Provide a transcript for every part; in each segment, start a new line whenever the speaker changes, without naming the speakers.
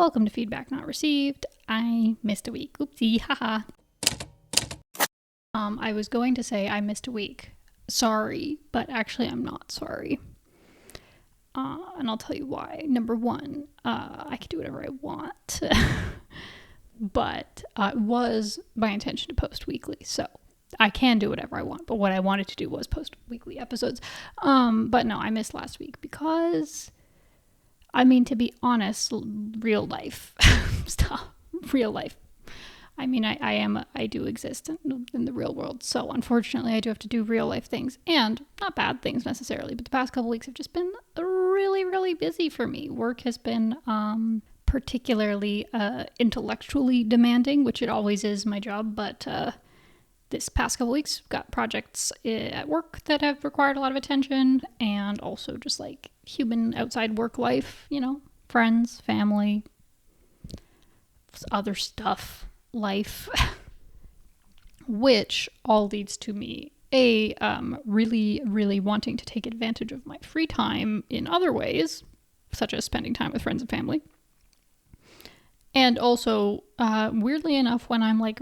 Welcome to Feedback Not Received. I missed a week. Oopsie, haha. I was going to say I missed a week. Sorry, but actually I'm not sorry. And I'll tell you why. Number one, I can do whatever I want. But it was my intention to post weekly, so I can do whatever I want. But what I wanted to do was post weekly episodes. But no, I missed last week because, I mean, to be honest, real life stuff. Real life. I mean, I do exist in the real world. So unfortunately, I do have to do real life things, and not bad things necessarily. But the past couple weeks have just been really, really busy for me. Work has been particularly intellectually demanding, which it always is my job. But this past couple weeks, got projects at work that have required a lot of attention, and also just like human outside work life, you know, friends, family, other stuff, life, which all leads to me really, really wanting to take advantage of my free time in other ways, such as spending time with friends and family. And also, weirdly enough, when I'm like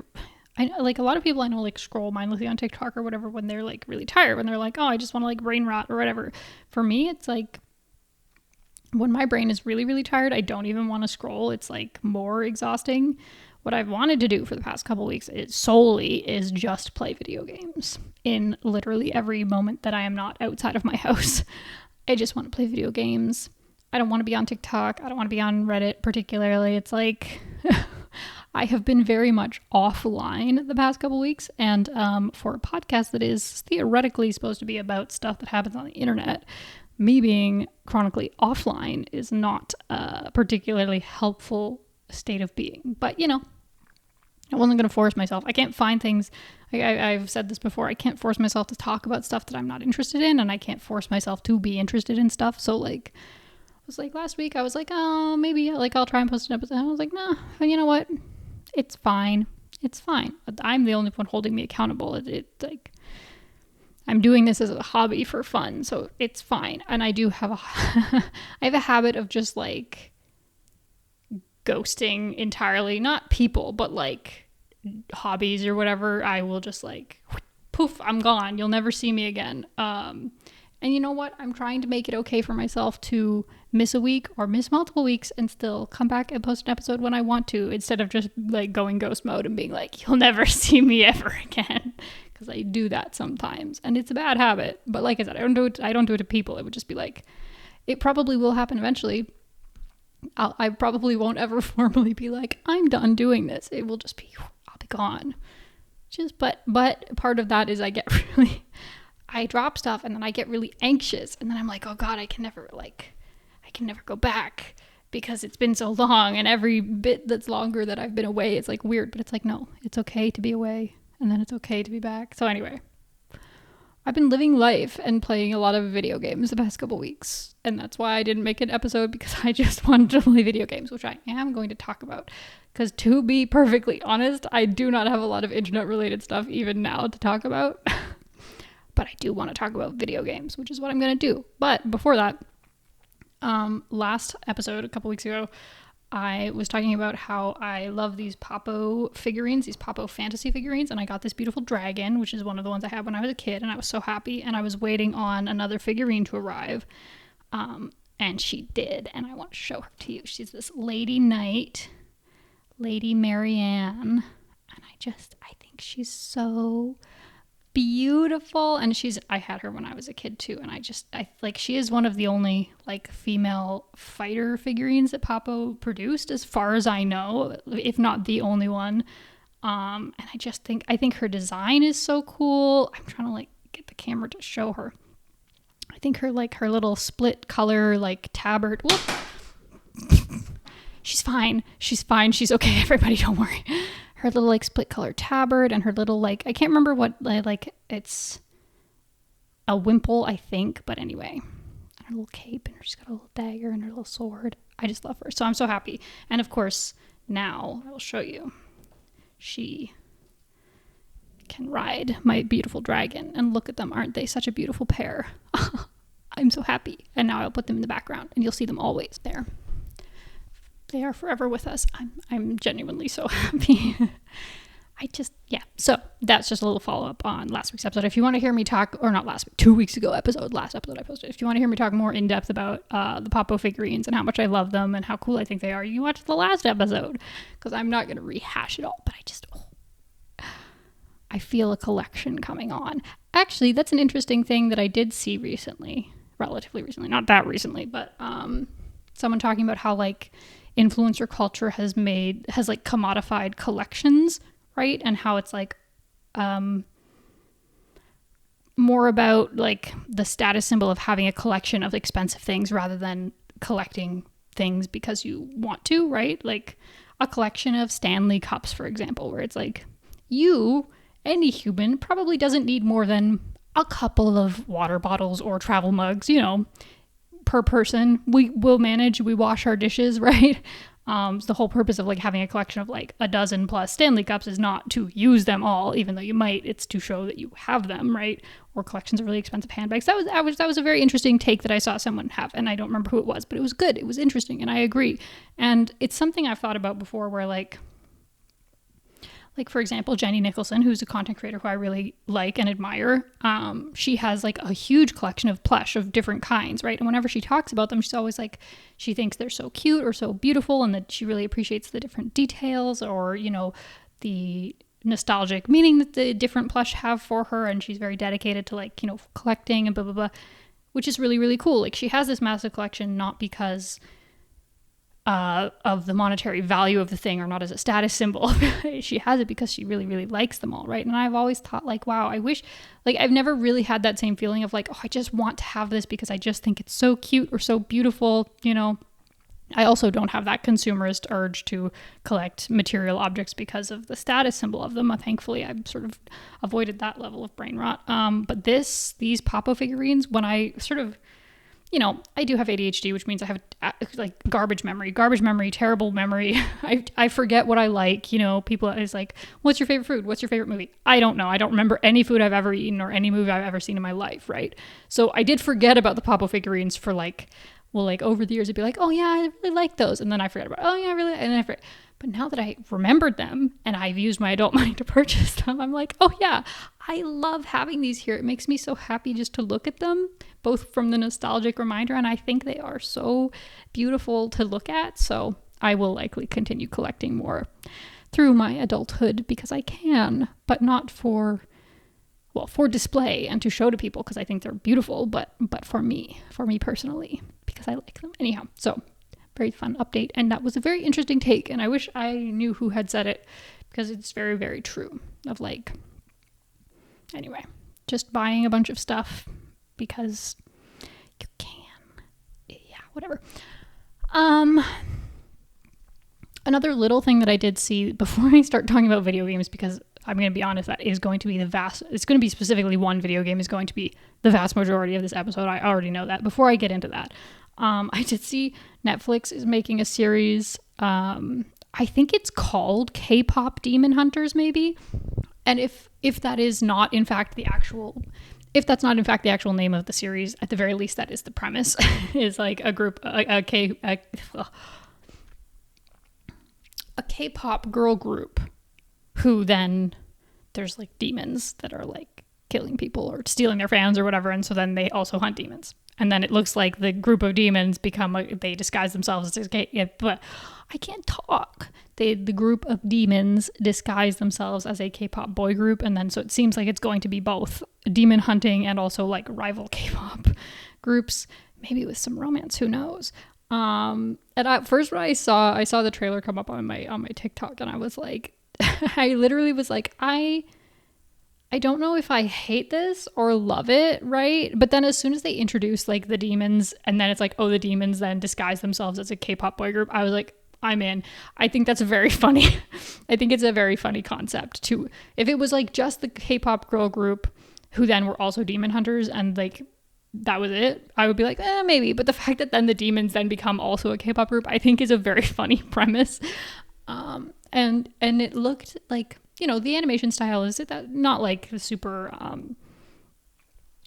a lot of people I know like scroll mindlessly on TikTok or whatever when they're like really tired, when they're like, oh, I just want to like brain rot or whatever. For me, it's like when my brain is really, really tired, I don't even want to scroll. It's like more exhausting. What I've wanted to do for the past couple weeks is just play video games in literally every moment that I am not outside of my house. I just want to play video games. I don't want to be on TikTok. I don't want to be on Reddit particularly. It's like I have been very much offline the past couple weeks. And for a podcast that is theoretically supposed to be about stuff that happens on the internet, me being chronically offline is not a particularly helpful state of being. But, you know, I wasn't going to force myself. I can't find things. I've said this before. I can't force myself to talk about stuff that I'm not interested in. And I can't force myself to be interested in stuff. So, like, it was like last week, I was like, oh, maybe like I'll try and post an episode. I was like, nah, you know what? It's fine. It's fine. I'm the only one holding me accountable. It's like, I'm doing this as a hobby for fun, so it's fine. And I do have I have a habit of just like ghosting entirely, not people, but like hobbies or whatever. I will just like poof, I'm gone. You'll never see me again. And you know what? I'm trying to make it okay for myself to miss a week or miss multiple weeks and still come back and post an episode when I want to, instead of just like going ghost mode and being like, you'll never see me ever again. Because I do that sometimes, and it's a bad habit. But like I said, I don't do it to people. It would just be like, it probably will happen eventually. I probably won't ever formally be like, I'm done doing this. It will just be, I'll be gone. But part of that is I drop stuff and then I get really anxious, and then I'm like, oh God, I can never go back because it's been so long, and every bit that's longer that I've been away, it's like weird. But it's like, no, it's okay to be away. And then it's okay to be back. So anyway, I've been living life and playing a lot of video games the past couple weeks. And that's why I didn't make an episode, because I just wanted to play video games, which I am going to talk about. Because to be perfectly honest, I do not have a lot of internet related stuff even now to talk about. But I do want to talk about video games, which is what I'm going to do. But before that, last episode, a couple weeks ago, I was talking about how I love these Papo figurines, these Papo fantasy figurines, and I got this beautiful dragon, which is one of the ones I had when I was a kid, and I was so happy, and I was waiting on another figurine to arrive, and she did, and I want to show her to you. She's this Lady Knight, Lady Marianne, and I think she's so beautiful. And I had her when I was a kid too, and I like, she is one of the only like female fighter figurines that Papo produced, as far as I know, if not the only one. And I think her design is so cool. I'm trying to like get the camera to show her. I think her little split color like tabard. Whoop. She's fine. She's okay, everybody, don't worry. Her little like split color tabard, and her little like, I can't remember what, like it's a wimple, I think, but anyway, and her little cape, and she's got a little dagger and her little sword. I just love her, so I'm so happy. And of course, now I will show you, she can ride my beautiful dragon, and look at them, aren't they such a beautiful pair? I'm so happy. And now I'll put them in the background, and you'll see them always there. They are forever with us. I'm genuinely so happy. So that's just a little follow-up on last week's episode. If you want to hear me talk, or not last week, 2 weeks ago last episode I posted. If you want to hear me talk more in depth about the Poppo figurines and how much I love them and how cool I think they are, you can watch the last episode, because I'm not going to rehash it all, but I feel a collection coming on. Actually, that's an interesting thing that I did see recently, relatively recently, not that recently, but someone talking about how like influencer culture has like commodified collections, right? And how it's like more about like the status symbol of having a collection of expensive things rather than collecting things because you want to, right? Like a collection of Stanley cups, for example, where it's like any human probably doesn't need more than a couple of water bottles or travel mugs, per person. We will manage, we wash our dishes, right? So the whole purpose of like having a collection of like a dozen plus Stanley cups is not to use them all, even though you might. It's to show that you have them, right? Or collections of really expensive handbags. That was a very interesting take that I saw someone have, and I don't remember who it was, but it was good. It was interesting, and I agree. And it's something I've thought about before, where like for example, Jenny Nicholson, who's a content creator who I really like and admire, she has like a huge collection of plush of different kinds, right? And whenever she talks about them, she's always like, she thinks they're so cute or so beautiful, and that she really appreciates the different details, or, the nostalgic meaning that the different plush have for her. And she's very dedicated to like, collecting and blah, blah, blah, which is really, really cool. Like she has this massive collection, not because of the monetary value of the thing, or not as a status symbol. She has it because she really, really likes them all, right? And I've always thought like, wow, I wish, like I've never really had that same feeling of like, oh, I just want to have this because I just think it's so cute or so beautiful, I also don't have that consumerist urge to collect material objects because of the status symbol of them. Thankfully, I've sort of avoided that level of brain rot. But these Poppo figurines, when I sort of, I do have ADHD, which means I have like garbage memory, terrible memory. I forget what I like. People is like, what's your favorite food? What's your favorite movie? I don't know. I don't remember any food I've ever eaten or any movie I've ever seen in my life, right? So I did forget about the Poppo figurines for over the years, it'd be like, oh yeah, I really like those. And then I forget about, oh yeah, I really, and then I forget. But now that I remembered them and I've used my adult money to purchase them, I'm like, oh yeah, I love having these here. It makes me so happy just to look at them, both from the nostalgic reminder, and I think they are so beautiful to look at. So I will likely continue collecting more through my adulthood because I can, but not for display and to show to people because I think they're beautiful, but for me personally, because I like them. Anyhow, so very fun update, and that was a very interesting take, and I wish I knew who had said it because it's very, very true. Of like, anyway, just buying a bunch of stuff because you can. Yeah, whatever. Another little thing that I did see before I start talking about video games, because I'm going to be honest, that is going to be it's going to be specifically one video game is going to be the vast majority of this episode. I already know that. Before I get into that, I did see Netflix is making a series. I think it's called K-pop Demon Hunters, maybe. And if that is not in fact the actual, if that's not in fact the actual name of the series, at the very least that is the premise. Is like a group, a K-pop girl group, who then there's like demons that are like killing people or stealing their fans or whatever, and so then they also hunt demons. And then it looks like the group of demons they disguise themselves as but I can't talk. The group of demons disguise themselves as a K-pop boy group, and then so it seems like it's going to be both demon hunting and also like rival K-pop groups, maybe with some romance, who knows. And at first when I saw the trailer come up on my TikTok, and I was like, I literally was like, I don't know if I hate this or love it, right? But then as soon as they introduce like the demons, and then it's like, oh, the demons then disguise themselves as a K-pop boy group, I was like, I'm in. I think that's very funny. I think it's a very funny concept too. If it was like just the K-pop girl group who then were also demon hunters and like that was it, I would be like, maybe. But the fact that then the demons then become also a K-pop group, I think is a very funny premise. And it looked like, the animation style is not like super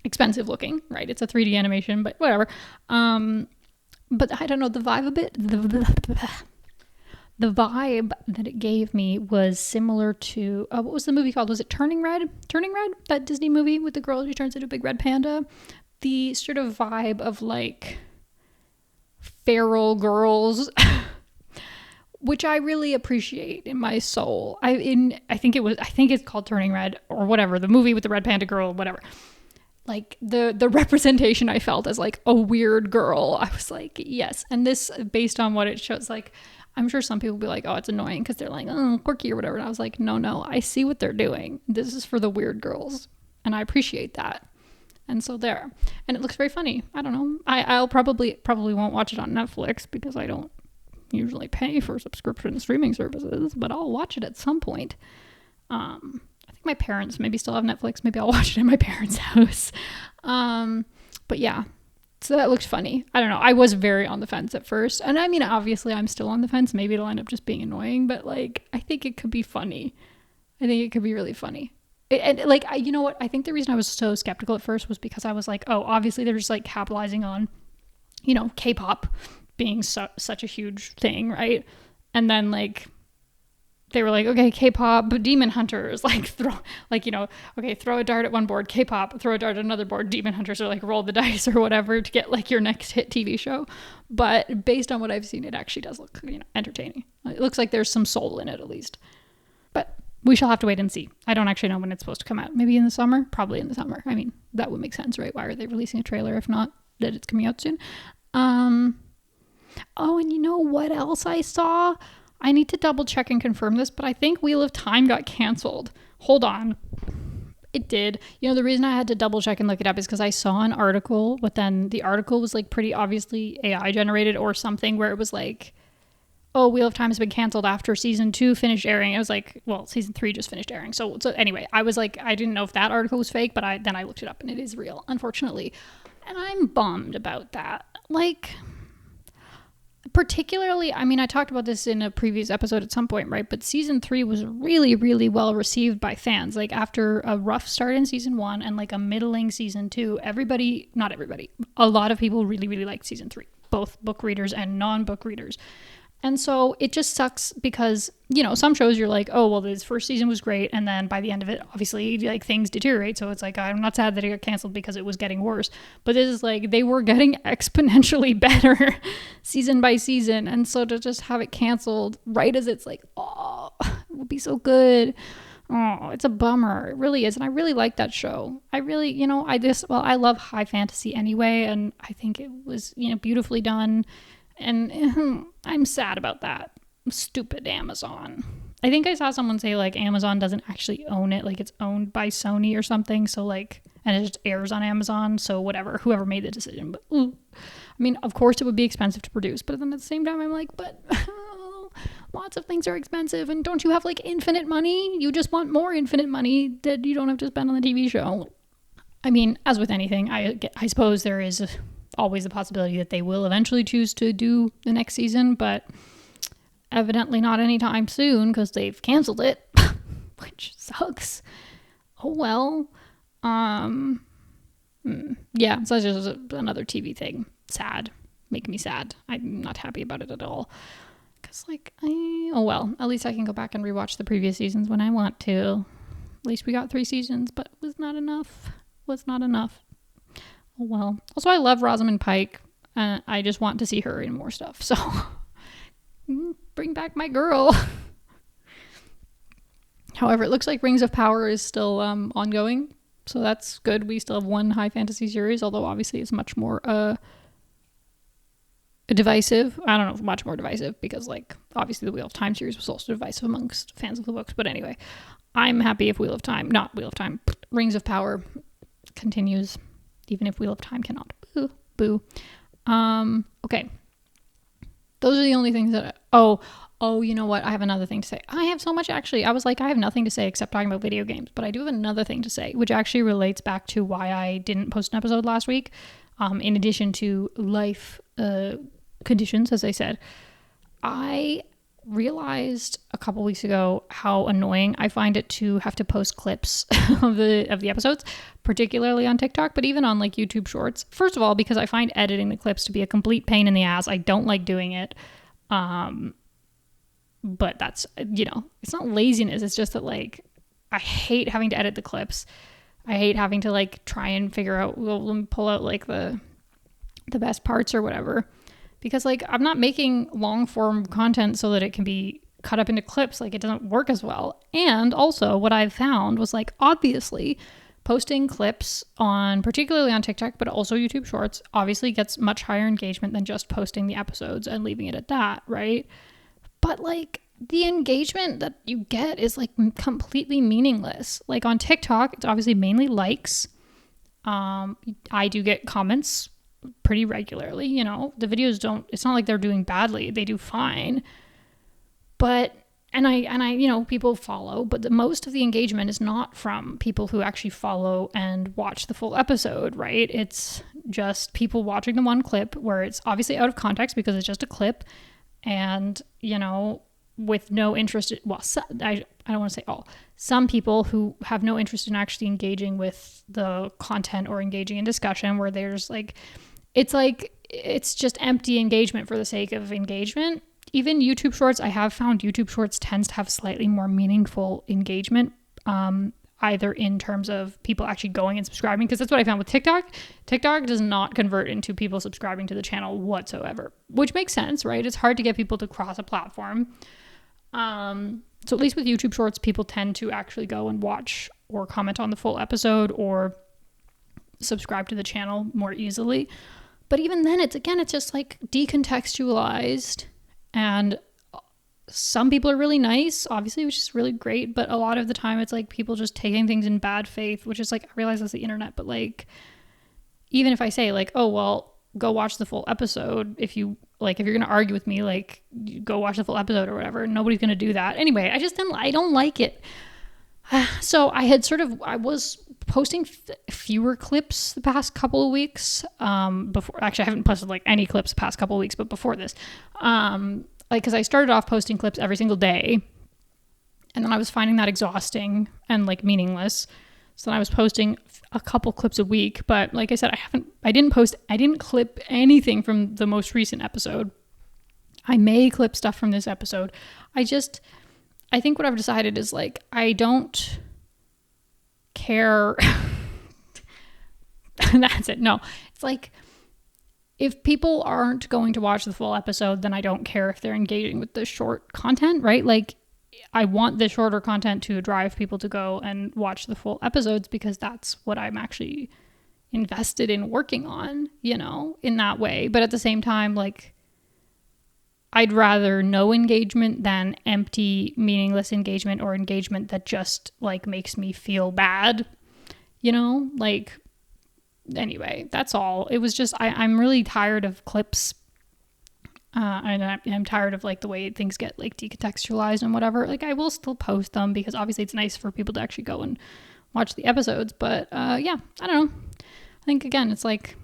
expensive looking, right? It's a 3D animation, but whatever. But I don't know, the vibe a bit. The vibe that it gave me was similar to what was the movie called? Was it Turning Red? Turning Red? That Disney movie with the girl who turns into a big red panda. The sort of vibe of like feral girls, which I really appreciate in my soul. I think it's called Turning Red or whatever. The movie with the red panda girl, whatever. Like the representation I felt as like a weird girl. I was like, yes. And this, based on what it shows, like, I'm sure some people will be like, oh, it's annoying because they're like, oh, quirky or whatever. And I was like, no, I see what they're doing. This is for the weird girls. And I appreciate that. And so there. And it looks very funny. I don't know. I'll probably won't watch it on Netflix because I don't usually pay for subscription streaming services, but I'll watch it at some point. I think my parents maybe still have Netflix. Maybe I'll watch it in my parents' house. But yeah. So that looked funny. I don't know. I was very on the fence at first. And I mean, obviously I'm still on the fence. Maybe it'll end up just being annoying, but like, I think it could be funny. I think it could be really funny. You know what? I think the reason I was so skeptical at first was because I was like, oh, obviously they're just like capitalizing on, you know, K-pop being such a huge thing, right? And then like, they were like, okay, K-pop Demon Hunters, like throw a dart at one board, K-pop, throw a dart at another board, Demon Hunters, or like roll the dice or whatever to get like your next hit TV show. But based on what I've seen, it actually does look, you know, entertaining. It looks like there's some soul in it at least. But we shall have to wait and see. I don't actually know when it's supposed to come out. Maybe in the summer? Probably in the summer. I mean, that would make sense, right? Why are they releasing a trailer if not that it's coming out soon? Oh, and you know what else I saw? I need to double check and confirm this, but I think Wheel of Time got canceled. Hold on. It did. You know, the reason I had to double check and look it up is because I saw an article, but then the article was like pretty obviously AI generated or something where it was like, oh, Wheel of Time has been canceled after season 2 finished airing. I was like, well, season 3 just finished airing. So anyway, I was like, I didn't know if that article was fake, but then I looked it up and it is real, unfortunately. And I'm bummed about that. Like, particularly, I mean, I talked about this in a previous episode at some point, right? But season 3 was really, really well received by fans. Like after a rough start in season 1 and like a middling season 2, not everybody, a lot of people really, really liked season 3, both book readers and non-book readers. And so it just sucks because, you know, some shows you're like, oh, well, this first season was great. And then by the end of it, obviously, like things deteriorate. So it's like, I'm not sad that it got canceled because it was getting worse. But this is like, they were getting exponentially better season by season. And so to just have it canceled right as it's like, oh, it would be so good. Oh, it's a bummer. It really is. And I really like that show. I really, you know, I love high fantasy anyway. And I think it was, you know, beautifully done. And I'm sad about that. Stupid Amazon. I think I saw someone say like Amazon doesn't actually own it. Like it's owned by Sony or something. So like, and it just airs on Amazon. So whatever, whoever made the decision. But I mean, of course it would be expensive to produce. But then at the same time, I'm like, but lots of things are expensive. And don't you have like infinite money? You just want more infinite money that you don't have to spend on the TV show. I mean, as with anything, I suppose there is always the possibility that they will eventually choose to do the next season, but evidently not anytime soon because they've canceled it, which sucks. Oh well. Yeah, so it's just another TV thing. Sad. Make me sad. I'm not happy about it at all. Because oh well, at least I can go back and rewatch the previous seasons when I want to. At least we got 3 seasons, but it was not enough. Oh well. Also, I love Rosamund Pike. I just want to see her in more stuff. So, bring back my girl. However, it looks like Rings of Power is still ongoing. So that's good. We still have one high fantasy series, although obviously it's much more divisive. I don't know if much more divisive because like obviously the Wheel of Time series was also divisive amongst fans of the books. But anyway, I'm happy if Rings of Power continues. Even if Wheel of Time cannot. Boo. Okay. Those are the only things that you know what? I have another thing to say. I have so much actually. I was like, I have nothing to say except talking about video games, but I do have another thing to say, which actually relates back to why I didn't post an episode last week. In addition to life conditions, as I said, I realized a couple weeks ago how annoying I find it to have to post clips of the episodes, particularly on TikTok, but even on like YouTube Shorts. First of all, because I find editing the clips to be a complete pain in the ass. I don't like doing it. but that's, it's not laziness. It's just that like, I hate having to edit the clips. I hate having to like try and figure out, well, let me pull out like the best parts or whatever, because like I'm not making long form content so that it can be cut up into clips. Like it doesn't work as well. And also what I've found was like, obviously posting clips particularly on TikTok, but also YouTube Shorts, obviously gets much higher engagement than just posting the episodes and leaving it at that, right? But like the engagement that you get is like completely meaningless. Like on TikTok, it's obviously mainly likes. I do get comments pretty regularly, the videos it's not like they're doing badly. They do fine. But, and I, people follow, but most of the engagement is not from people who actually follow and watch the full episode, right? It's just people watching the one clip where it's obviously out of context because it's just a clip and, with no interest, I don't want to say all, some people who have no interest in actually engaging with the content or engaging in discussion where there's like, it's just empty engagement for the sake of engagement. Even YouTube Shorts, I have found YouTube Shorts tends to have slightly more meaningful engagement, either in terms of people actually going and subscribing, because that's what I found with TikTok. TikTok does not convert into people subscribing to the channel whatsoever, which makes sense, right? It's hard to get people to cross a platform. So at least with YouTube Shorts, people tend to actually go and watch or comment on the full episode or subscribe to the channel more easily. But even then, it's just like decontextualized. And some people are really nice, obviously, which is really great. But a lot of the time it's like people just taking things in bad faith, which is like, I realize that's the internet. But like, even if I say like, oh, well, go watch the full episode. If you're going to argue with me, like go watch the full episode or whatever. Nobody's going to do that. Anyway, I don't like it. So I was posting fewer clips the past couple of weeks. Before, actually, I haven't posted like any clips the past couple of weeks, but before this, because I started off posting clips every single day, and then I was finding that exhausting and like meaningless. So then I was posting a couple clips a week, but like I said, I didn't clip anything from the most recent episode. I may clip stuff from this episode. I think what I've decided is like, I don't care. That's it. No, it's like, if people aren't going to watch the full episode, then I don't care if they're engaging with the short content, right? Like, I want the shorter content to drive people to go and watch the full episodes because that's what I'm actually invested in working on, in that way. But at the same time, like, I'd rather no engagement than empty, meaningless engagement or engagement that just like makes me feel bad, like, anyway, that's all. It was just, I'm really tired of clips. And I'm tired of like the way things get like decontextualized and whatever. Like I will still post them because obviously it's nice for people to actually go and watch the episodes. But yeah, I don't know. I think again, it's like,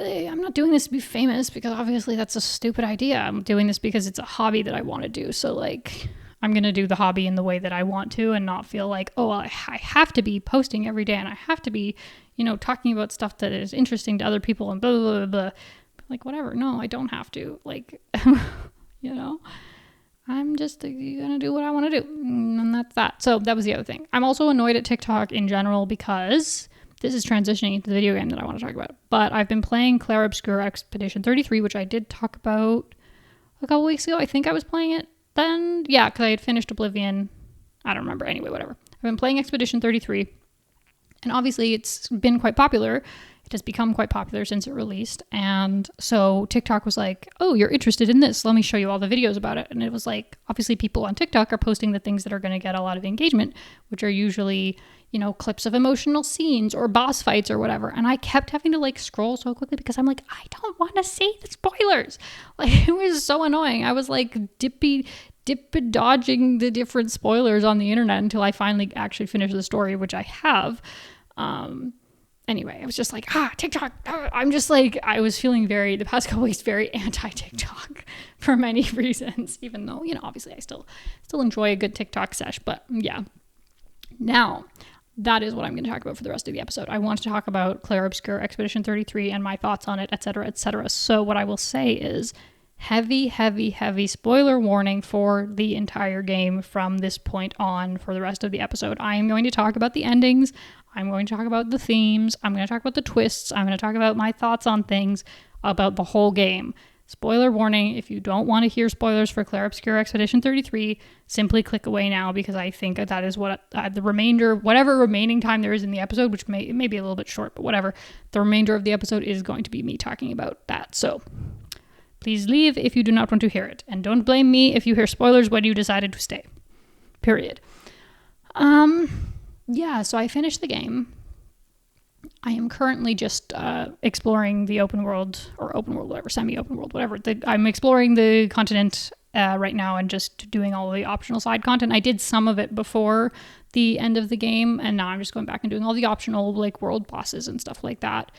I'm not doing this to be famous because obviously that's a stupid idea. I'm doing this because it's a hobby that I want to do. So like, I'm going to do the hobby in the way that I want to and not feel like, oh, well, I have to be posting every day and I have to be, talking about stuff that is interesting to other people and blah, blah, blah, blah. Like, whatever. No, I don't have to. Like, I'm just going to do what I want to do. And that's that. So that was the other thing. I'm also annoyed at TikTok in general because this is transitioning into the video game that I want to talk about. But I've been playing Clair Obscur Expedition 33, which I did talk about a couple weeks ago. I think I was playing it then. Yeah, because I had finished Oblivion. I don't remember. Anyway, whatever. I've been playing Expedition 33. And obviously it's been quite popular. It has become quite popular since it released. And so TikTok was like, oh, you're interested in this. Let me show you all the videos about it. And it was like, obviously people on TikTok are posting the things that are going to get a lot of engagement, which are usually, clips of emotional scenes or boss fights or whatever. And I kept having to like scroll so quickly because I'm like, I don't want to see the spoilers. Like, it was so annoying. I was like dodging the different spoilers on the internet until I finally actually finished the story, which I have. Anyway, I was just like, TikTok. I'm just like, I was feeling the past couple weeks, very anti-TikTok for many reasons, even though, obviously I still enjoy a good TikTok sesh, but yeah. Now, that is what I'm going to talk about for the rest of the episode. I want to talk about Clair Obscur Expedition 33 and my thoughts on it, etc., etc. So what I will say is, heavy spoiler warning for the entire game from this point on for the rest of the episode. I am going to talk about the endings. I'm going to talk about the themes. I'm going to talk about the twists. I'm going to talk about my thoughts on things about the whole game. Spoiler warning, if you don't want to hear spoilers for Clair Obscur Expedition 33, simply click away now, because I think that is what the remainder, whatever remaining time there is in the episode, which may be a little bit short, but whatever, the remainder of the episode is going to be me talking about that. So please leave if you do not want to hear it, and don't blame me if you hear spoilers when you decided to stay. Period. Yeah, so I finished the game. I am currently just exploring the open world, whatever, semi-open world, whatever. I'm exploring the continent right now and just doing all the optional side content. I did some of it before the end of the game, and now I'm just going back and doing all the optional like world bosses and stuff like that,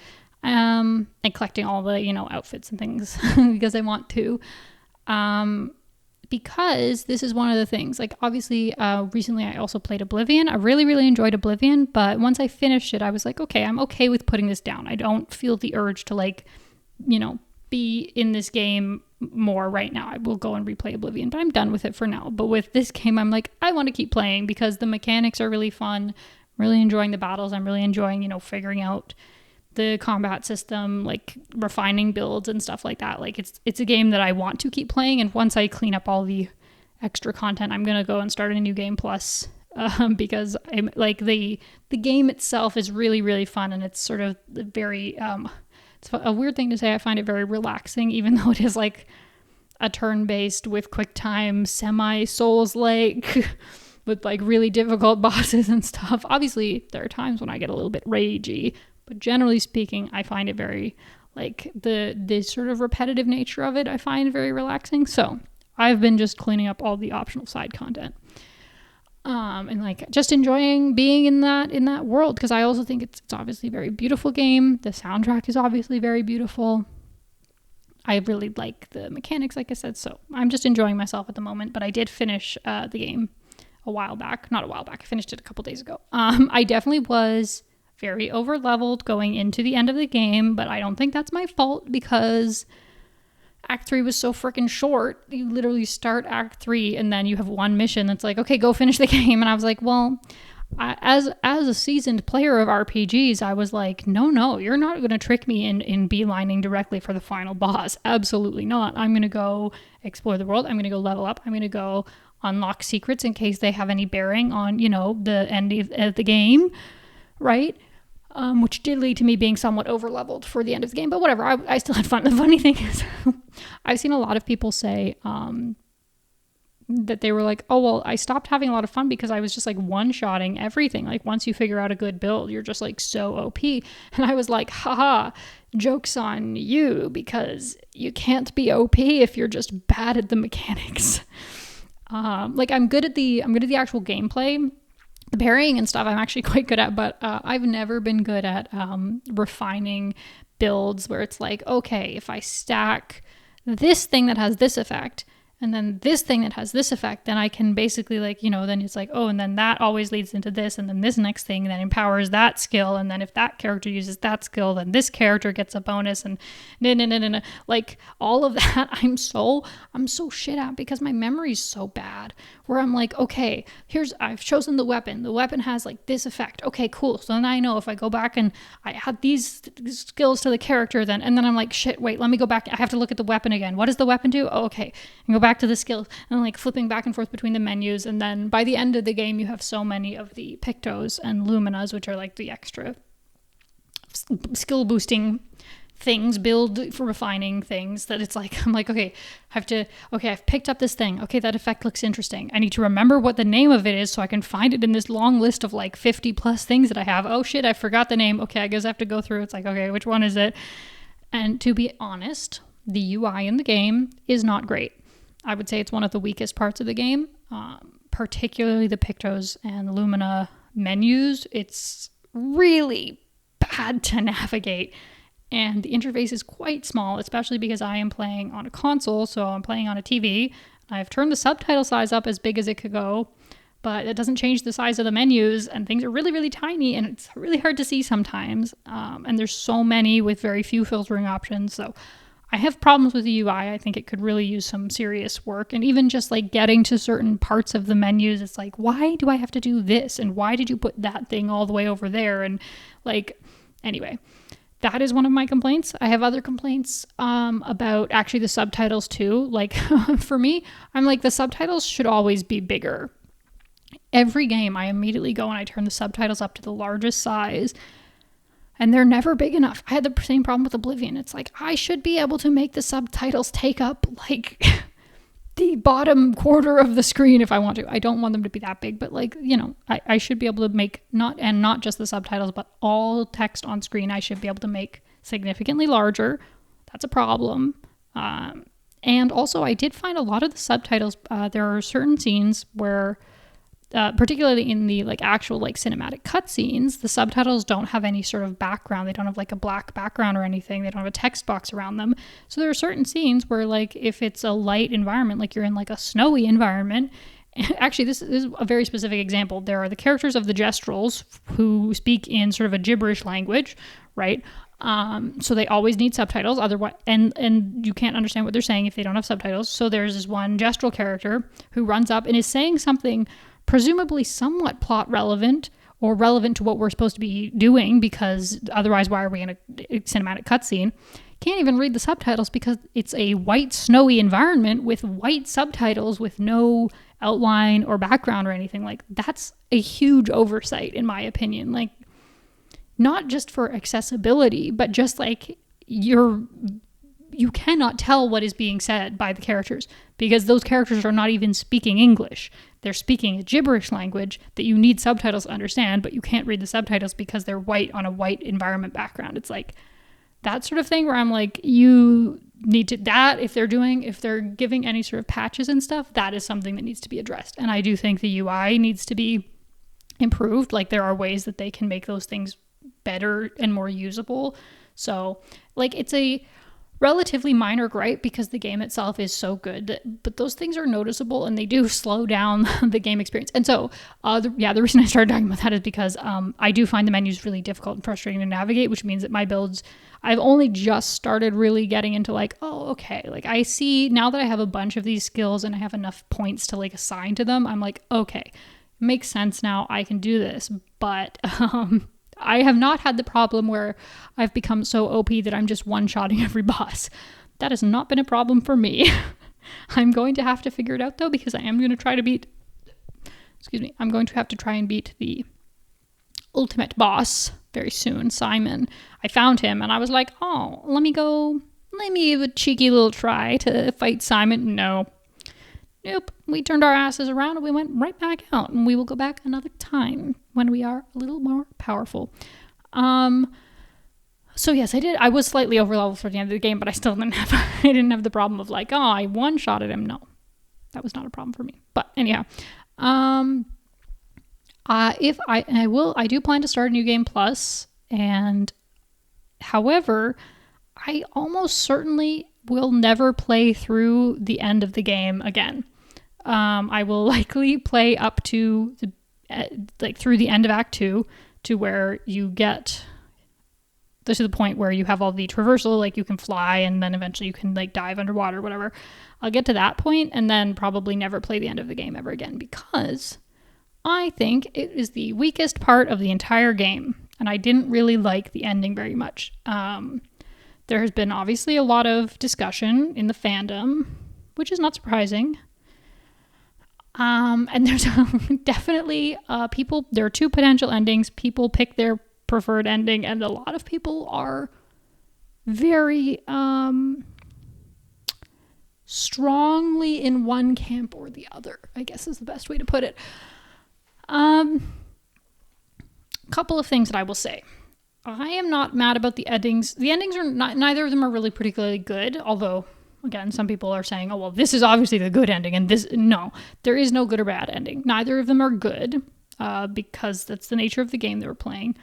and collecting all the outfits and things because I want to. Because this is one of the things, like obviously recently I also played Oblivion. I really enjoyed Oblivion, but once I finished it, I was like, okay, I'm okay with putting this down. I don't feel the urge to be in this game more right now. I will go and replay Oblivion, but I'm done with it for now. But with this game, I'm like, I want to keep playing because the mechanics are really fun. I'm really enjoying the battles. I'm really enjoying, figuring out the combat system, like refining builds and stuff like that. Like it's a game that I want to keep playing, and once I clean up all the extra content, I'm gonna go and start a new game plus because I'm like the game itself is really fun, and it's sort of very it's a weird thing to say. I find it very relaxing, even though it is like a turn-based with quick time semi Souls-like with like really difficult bosses and stuff. Obviously there are times when I get a little bit ragey, but generally speaking, I find it very, like, the sort of repetitive nature of it, I find very relaxing. So I've been just cleaning up all the optional side content. And, like, just enjoying being in that world, because I also think it's obviously a very beautiful game. The soundtrack is obviously very beautiful. I really like the mechanics, like I said, so I'm just enjoying myself at the moment. But I did finish the game not a while back. I finished it a couple days ago. I definitely was very over leveled going into the end of the game, but I don't think that's my fault because Act 3 was so freaking short. You literally start Act 3 and then you have one mission that's like, okay, go finish the game. And I was like, well, as a seasoned player of RPGs, I was like, no, you're not going to trick me in beelining directly for the final boss. Absolutely not. I'm going to go explore the world. I'm going to go level up. I'm going to go unlock secrets in case they have any bearing on, the end of the game, right? Which did lead to me being somewhat over-leveled for the end of the game, but whatever, I still had fun. The funny thing is, I've seen a lot of people say that they were like, oh, well, I stopped having a lot of fun because I was just like one-shotting everything. Like once you figure out a good build, you're just like so OP. And I was like, haha, joke's on you, because you can't be OP if you're just bad at the mechanics. Like I'm good at the actual gameplay. The parrying and stuff I'm actually quite good at, but I've never been good at refining builds where it's like, okay, if I stack this thing that has this effect and then this thing that has this effect, then I can basically like, then it's like, oh, and then that always leads into this, and then this next thing then empowers that skill, and then if that character uses that skill, then this character gets a bonus, and no. Like all of that I'm so shit at because my memory's so bad, where I'm like, okay, I've chosen the weapon has like this effect, okay, cool, so then I know if I go back and I add these skills to the character, and then I'm like, shit, wait, let me go back, I have to look at the weapon again, what does the weapon do? Oh, okay, and go back to the skills, and like flipping back and forth between the menus. And then by the end of the game, you have so many of the Pictos and Luminas, which are like the extra skill boosting things, build for refining things, that it's like, I'm like, okay, I've picked up this thing. Okay, that effect looks interesting. I need to remember what the name of it is so I can find it in this long list of like 50 plus things that I have. Oh shit, I forgot the name. Okay, I guess I have to go through. It's like, okay, which one is it? And to be honest, the UI in the game is not great. I would say it's one of the weakest parts of the game, particularly the Pictos and Lumina menus. It's really bad to navigate, and the interface is quite small, especially because I am playing on a console, so I'm playing on a TV. I've turned the subtitle size up as big as it could go, but it doesn't change the size of the menus, and things are really tiny, and it's really hard to see sometimes, and there's so many with very few filtering options, so I have problems with the UI. I think it could really use some serious work. And even just like getting to certain parts of the menus, it's like, why do I have to do this? And why did you put that thing all the way over there? And like, anyway, that is one of my complaints. I have other complaints about actually the subtitles too. Like for me, I'm like, the subtitles should always be bigger. Every game I immediately go and I turn the subtitles up to the largest size, and they're never big enough. I had the same problem with Oblivion. It's like, I should be able to make the subtitles take up like the bottom quarter of the screen if I want to. I don't want them to be that big, but like, you know, I should be able to make not just the subtitles, but all text on screen I should be able to make significantly larger. That's a problem. And also I did find a lot of the subtitles, there are certain scenes where particularly in the like actual like cinematic cutscenes, the subtitles don't have any sort of background. They don't have like a black background or anything. They don't have a text box around them. So there are certain scenes where like if it's a light environment, like you're in like a snowy environment. Actually, this is a very specific example. There are the characters of the Gestrals who speak in sort of a gibberish language, right? So they always need subtitles, otherwise, and you can't understand what they're saying if they don't have subtitles. So there's this one Gestral character who runs up and is saying something presumably somewhat plot relevant or relevant to what we're supposed to be doing, because otherwise why are we in a cinematic cutscene? Can't even read the subtitles because it's a white snowy environment with white subtitles with no outline or background or anything. Like, that's a huge oversight in my opinion. Like, not just for accessibility, but just like you cannot tell what is being said by the characters because those characters are not even speaking English. They're speaking a gibberish language that you need subtitles to understand, but you can't read the subtitles because they're white on a white environment background. It's like that sort of thing where I'm like, you need to, that if they're giving any sort of patches and stuff, that is something that needs to be addressed. And I do think the UI needs to be improved. Like, there are ways that they can make those things better and more usable. So like, it's a relatively minor gripe because the game itself is so good, but those things are noticeable and they do slow down the game experience. And so the reason I started talking about that is because I do find the menus really difficult and frustrating to navigate, which means that my builds, I've only just started really getting into like, oh, okay, like I see now that I have a bunch of these skills and I have enough points to like assign to them, I'm like, okay, it makes sense now, I can do this. But I have not had the problem where I've become so OP that I'm just one-shotting every boss. That has not been a problem for me. I'm going to have to figure it out though, because I am going to try to beat, I'm going to have to try and beat the ultimate boss very soon, Simon. I found him and I was like, oh, let me give a cheeky little try to fight Simon. Nope. We turned our asses around and we went right back out, and we will go back another time when we are a little more powerful. So yes, I was slightly over leveled for the end of the game, but I still didn't have the problem of like, oh, I one-shotted him. No, that was not a problem for me. But anyhow, I do plan to start a New Game Plus, and however, I almost certainly will never play through the end of the game again. I will likely play up to through the end of Act 2 to where you get to the point where you have all the traversal, like you can fly and then eventually you can like dive underwater, whatever. I'll get to that point and then probably never play the end of the game ever again, because I think it is the weakest part of the entire game, and I didn't really like the ending very much. There has been obviously a lot of discussion in the fandom, which is not surprising. And there's definitely there are two potential endings. People pick their preferred ending, and a lot of people are very strongly in one camp or the other, I guess is the best way to put it. Couple of things that I will say. I am not mad about the endings. The endings are not, neither of them are really particularly good, although again, some people are saying, oh, well, this is obviously the good ending, and no, there is no good or bad ending. Neither of them are good, because that's the nature of the game they were playing.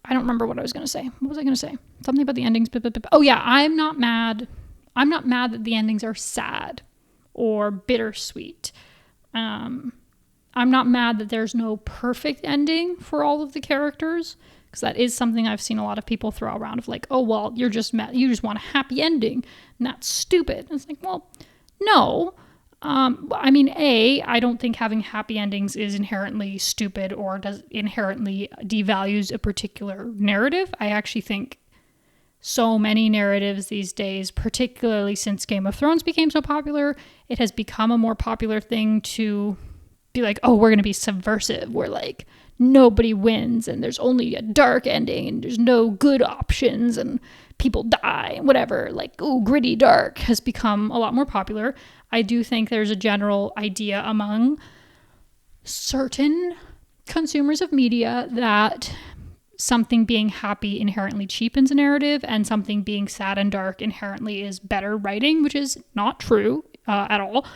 I don't remember what I was going to say. What was I going to say? Something about the endings. Oh yeah, I'm not mad that the endings are sad or bittersweet. I'm not mad that there's no perfect ending for all of the characters, because that is something I've seen a lot of people throw around of like, oh, well, you just want a happy ending, and that's stupid. And it's like, well, no. I mean, I don't think having happy endings is inherently stupid or does inherently devalues a particular narrative. I actually think so many narratives these days, particularly since Game of Thrones became so popular, it has become a more popular thing to be like, oh, we're going to be subversive. We're like, nobody wins and there's only a dark ending and there's no good options and people die and whatever. Like, oh, gritty dark has become a lot more popular. I do think there's a general idea among certain consumers of media that something being happy inherently cheapens a narrative and something being sad and dark inherently is better writing, which is not true at all.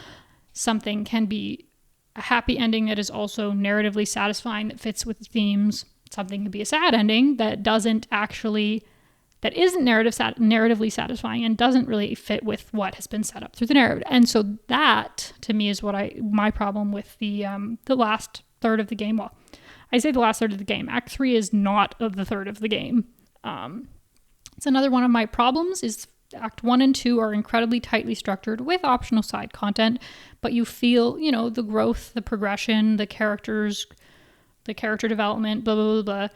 Something can be a happy ending that is also narratively satisfying, that fits with the themes. Something can be a sad ending that isn't narratively satisfying and doesn't really fit with what has been set up through the narrative. And so that, to me, is my problem with the last third of the game. Well, I say the last third of the game. Act 3 is not of the third of the game. It's another one of my problems is Act 1 and 2 are incredibly tightly structured with optional side content, but you feel, the growth, the progression, the characters, the character development, blah, blah, blah,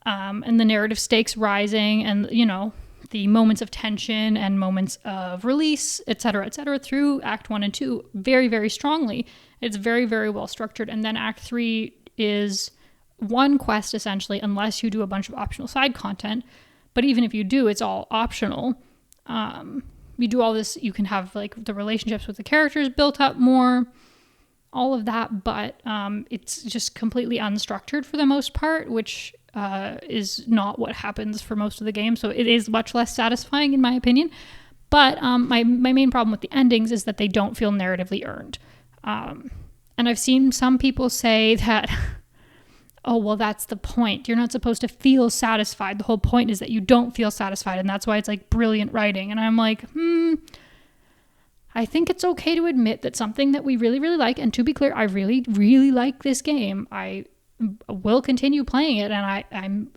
blah, and the narrative stakes rising and, the moments of tension and moments of release, et cetera, through Act 1 and 2 very, very strongly. It's very, very well structured. And then Act 3 is one quest, essentially, unless you do a bunch of optional side content. But even if you do, it's all optional. You do all this, you can have like the relationships with the characters built up more, all of that, but it's just completely unstructured for the most part, which is not what happens for most of the game. So it is much less satisfying in my opinion. But my main problem with the endings is that they don't feel narratively earned. And I've seen some people say that oh, well, that's the point. You're not supposed to feel satisfied. The whole point is that you don't feel satisfied, and that's why it's like brilliant writing. And I'm like, I think it's okay to admit that something that we really, really like, and to be clear, I really, really like this game. I will continue playing it, and I'm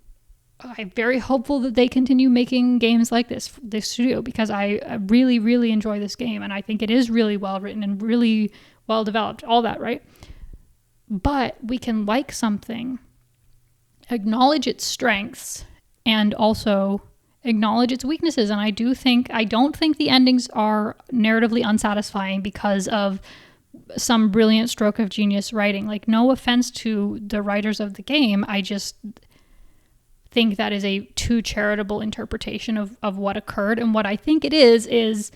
very hopeful that they continue making games like this studio, because I really, really enjoy this game, and I think it is really well written and really well developed, all that, right? But we can like something, acknowledge its strengths, and also acknowledge its weaknesses. And I don't think the endings are narratively unsatisfying because of some brilliant stroke of genius writing. Like, no offense to the writers of the game, I just think that is a too charitable interpretation of what occurred. And what I think it is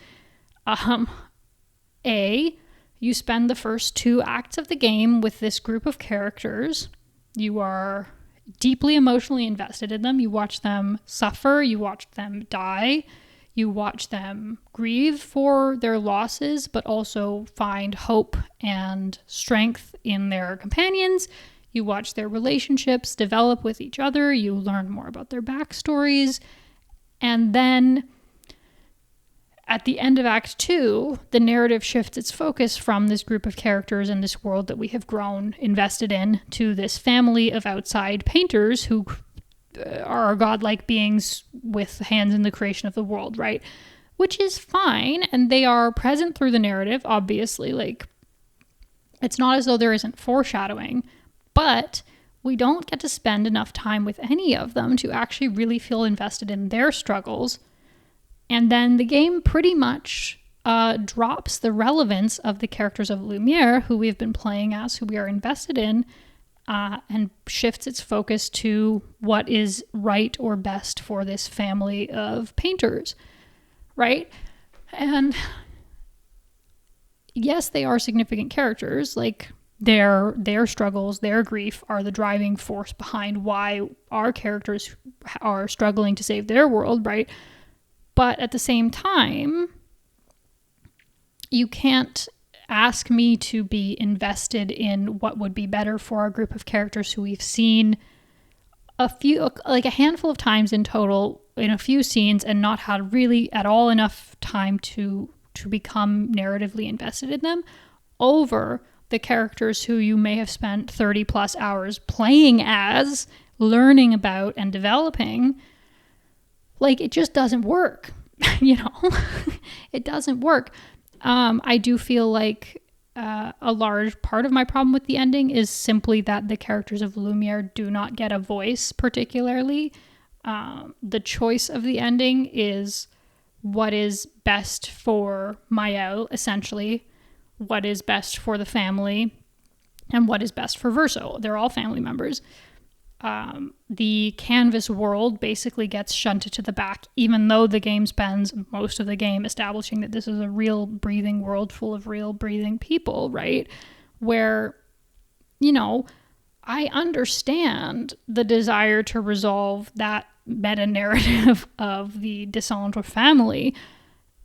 you spend the first 2 acts of the game with this group of characters. You are deeply emotionally invested in them. You watch them suffer. You watch them die. You watch them grieve for their losses, but also find hope and strength in their companions. You watch their relationships develop with each other. You learn more about their backstories. And then at the end of Act 2, the narrative shifts its focus from this group of characters and this world that we have grown invested in to this family of outside painters who are godlike beings with hands in the creation of the world, right? Which is fine, and they are present through the narrative, obviously. Like, it's not as though there isn't foreshadowing, but we don't get to spend enough time with any of them to actually really feel invested in their struggles. And then the game pretty much drops the relevance of the characters of Lumiere, who we've been playing as, who we are invested in, and shifts its focus to what is right or best for this family of painters, right? And yes, they are significant characters. Like, their struggles, their grief are the driving force behind why our characters are struggling to save their world, right? But at the same time, you can't ask me to be invested in what would be better for our group of characters who we've seen a handful of times in total in a few scenes and not had really at all enough time to become narratively invested in them, over the characters who you may have spent 30 plus hours playing as, learning about, and developing, like, it just doesn't work. It doesn't work. I do feel like a large part of my problem with the ending is simply that the characters of Lumiere do not get a voice particularly. The choice of the ending is what is best for Maëlle, essentially, what is best for the family, and what is best for Verso. They're all family members. The canvas world basically gets shunted to the back, even though the game spends most of the game establishing that this is a real breathing world full of real breathing people, right? Where, I understand the desire to resolve that meta-narrative of the Descendre family,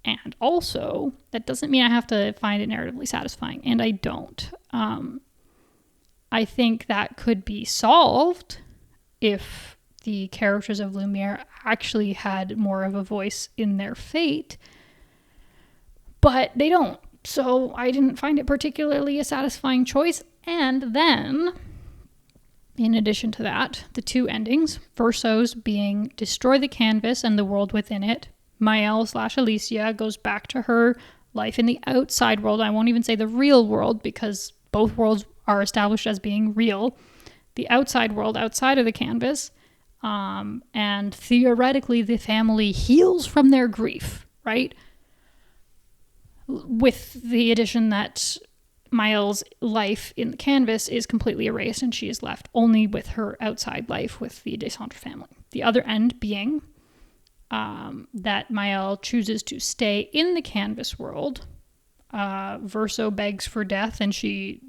and also, that doesn't mean I have to find it narratively satisfying, and I don't. I think that could be solved if the characters of Lumiere actually had more of a voice in their fate, but they don't. So I didn't find it particularly a satisfying choice. And then, in addition to that, the two endings, Verso's being destroy the canvas and the world within it. Maëlle/Alicia goes back to her life in the outside world. I won't even say the real world, because both worlds are established as being real. The outside world, outside of the canvas, and theoretically the family heals from their grief, right? With the addition that Maëlle's life in the canvas is completely erased and she is left only with her outside life with the Descendre family. The other end being that Maëlle chooses to stay in the canvas world. Verso begs for death and she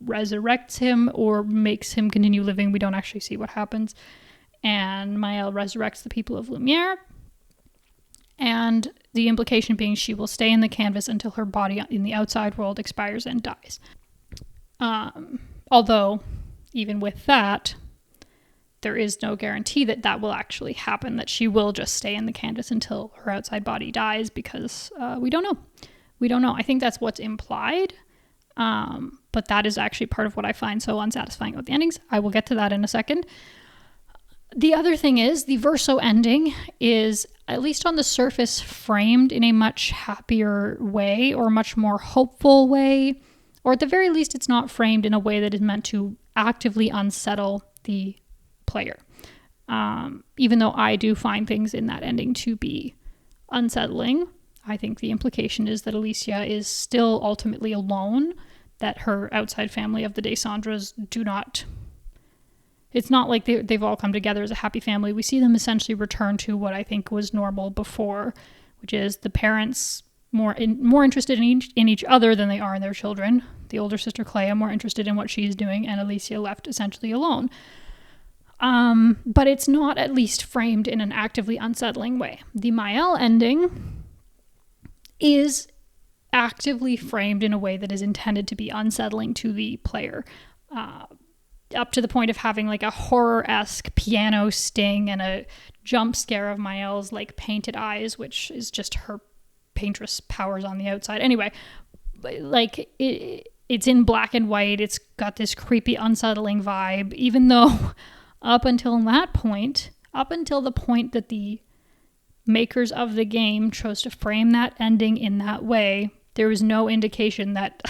resurrects him or makes him continue living. We don't actually see what happens. And Maëlle resurrects the people of Lumiere. And the implication being she will stay in the canvas until her body in the outside world expires and dies. Although, even with that, there is no guarantee that that will actually happen, that she will just stay in the canvas until her outside body dies, because we don't know. We don't know. I think that's what's implied. But that is actually part of what I find so unsatisfying about the endings. I will get to that in a second. The other thing is the Verso ending is, at least on the surface, framed in a much happier way or much more hopeful way. Or at the very least, it's not framed in a way that is meant to actively unsettle the player. Even though I do find things in that ending to be unsettling, I think the implication is that Alicia is still ultimately alone, that her outside family of the Descendres do not... It's not like they've all come together as a happy family. We see them essentially return to what I think was normal before, which is the parents more interested in each other than they are in their children. The older sister Clea more interested in what she's doing, and Alicia left essentially alone. But it's not at least framed in an actively unsettling way. The Maëlle ending is actively framed in a way that is intended to be unsettling to the player. Up to the point of having like a horror-esque piano sting and a jump scare of Maëlle's like painted eyes, which is just her paintress powers on the outside. Anyway, like it's in black and white. It's got this creepy, unsettling vibe, even though up until the point that the makers of the game chose to frame that ending in that way, there was no indication that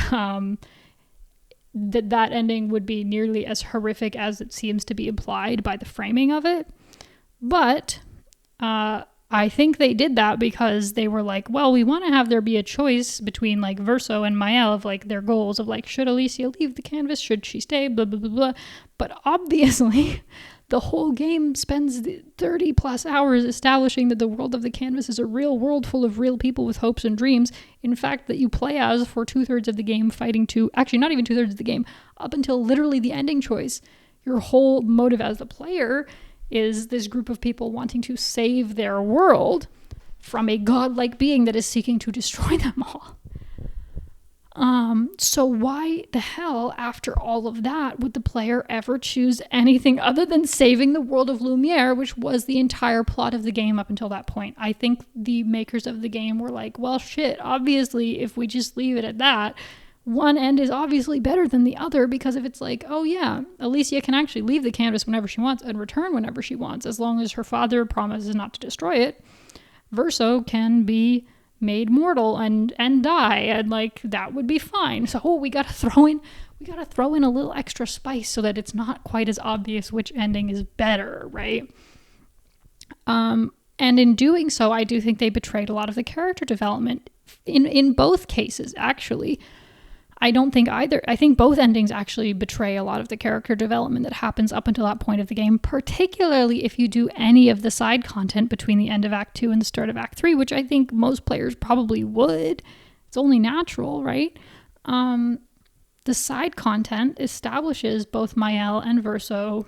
that ending would be nearly as horrific as it seems to be implied by the framing of it. But I think they did that because they were like, well, we want to have there be a choice between like Verso and Maëlle of like their goals of like, should Alicia leave the canvas? Should she stay? Blah, blah, blah, blah. But obviously the whole game spends 30 plus hours establishing that the world of the canvas is a real world full of real people with hopes and dreams. In fact, that you play as for 2/3 of the game, fighting to, actually not even 2/3 of the game, up until literally the ending choice. Your whole motive as the player is this group of people wanting to save their world from a godlike being that is seeking to destroy them all. So why the hell, after all of that, would the player ever choose anything other than saving the world of Lumiere, which was the entire plot of the game up until that point? I think the makers of the game were like, well, shit, obviously, if we just leave it at that, one end is obviously better than the other, because if it's like, oh yeah, Alicia can actually leave the canvas whenever she wants and return whenever she wants, as long as her father promises not to destroy it, Verso can be made mortal and die, and like that would be fine. So we gotta throw in a little extra spice so that it's not quite as obvious which ending is better, right? And in doing so, I do think they betrayed a lot of the character development in both cases, actually. I think both endings actually betray a lot of the character development that happens up until that point of the game, particularly if you do any of the side content between the end of Act 2 and the start of Act 3, which I think most players probably would. It's only natural, right? The side content establishes both Mael and Verso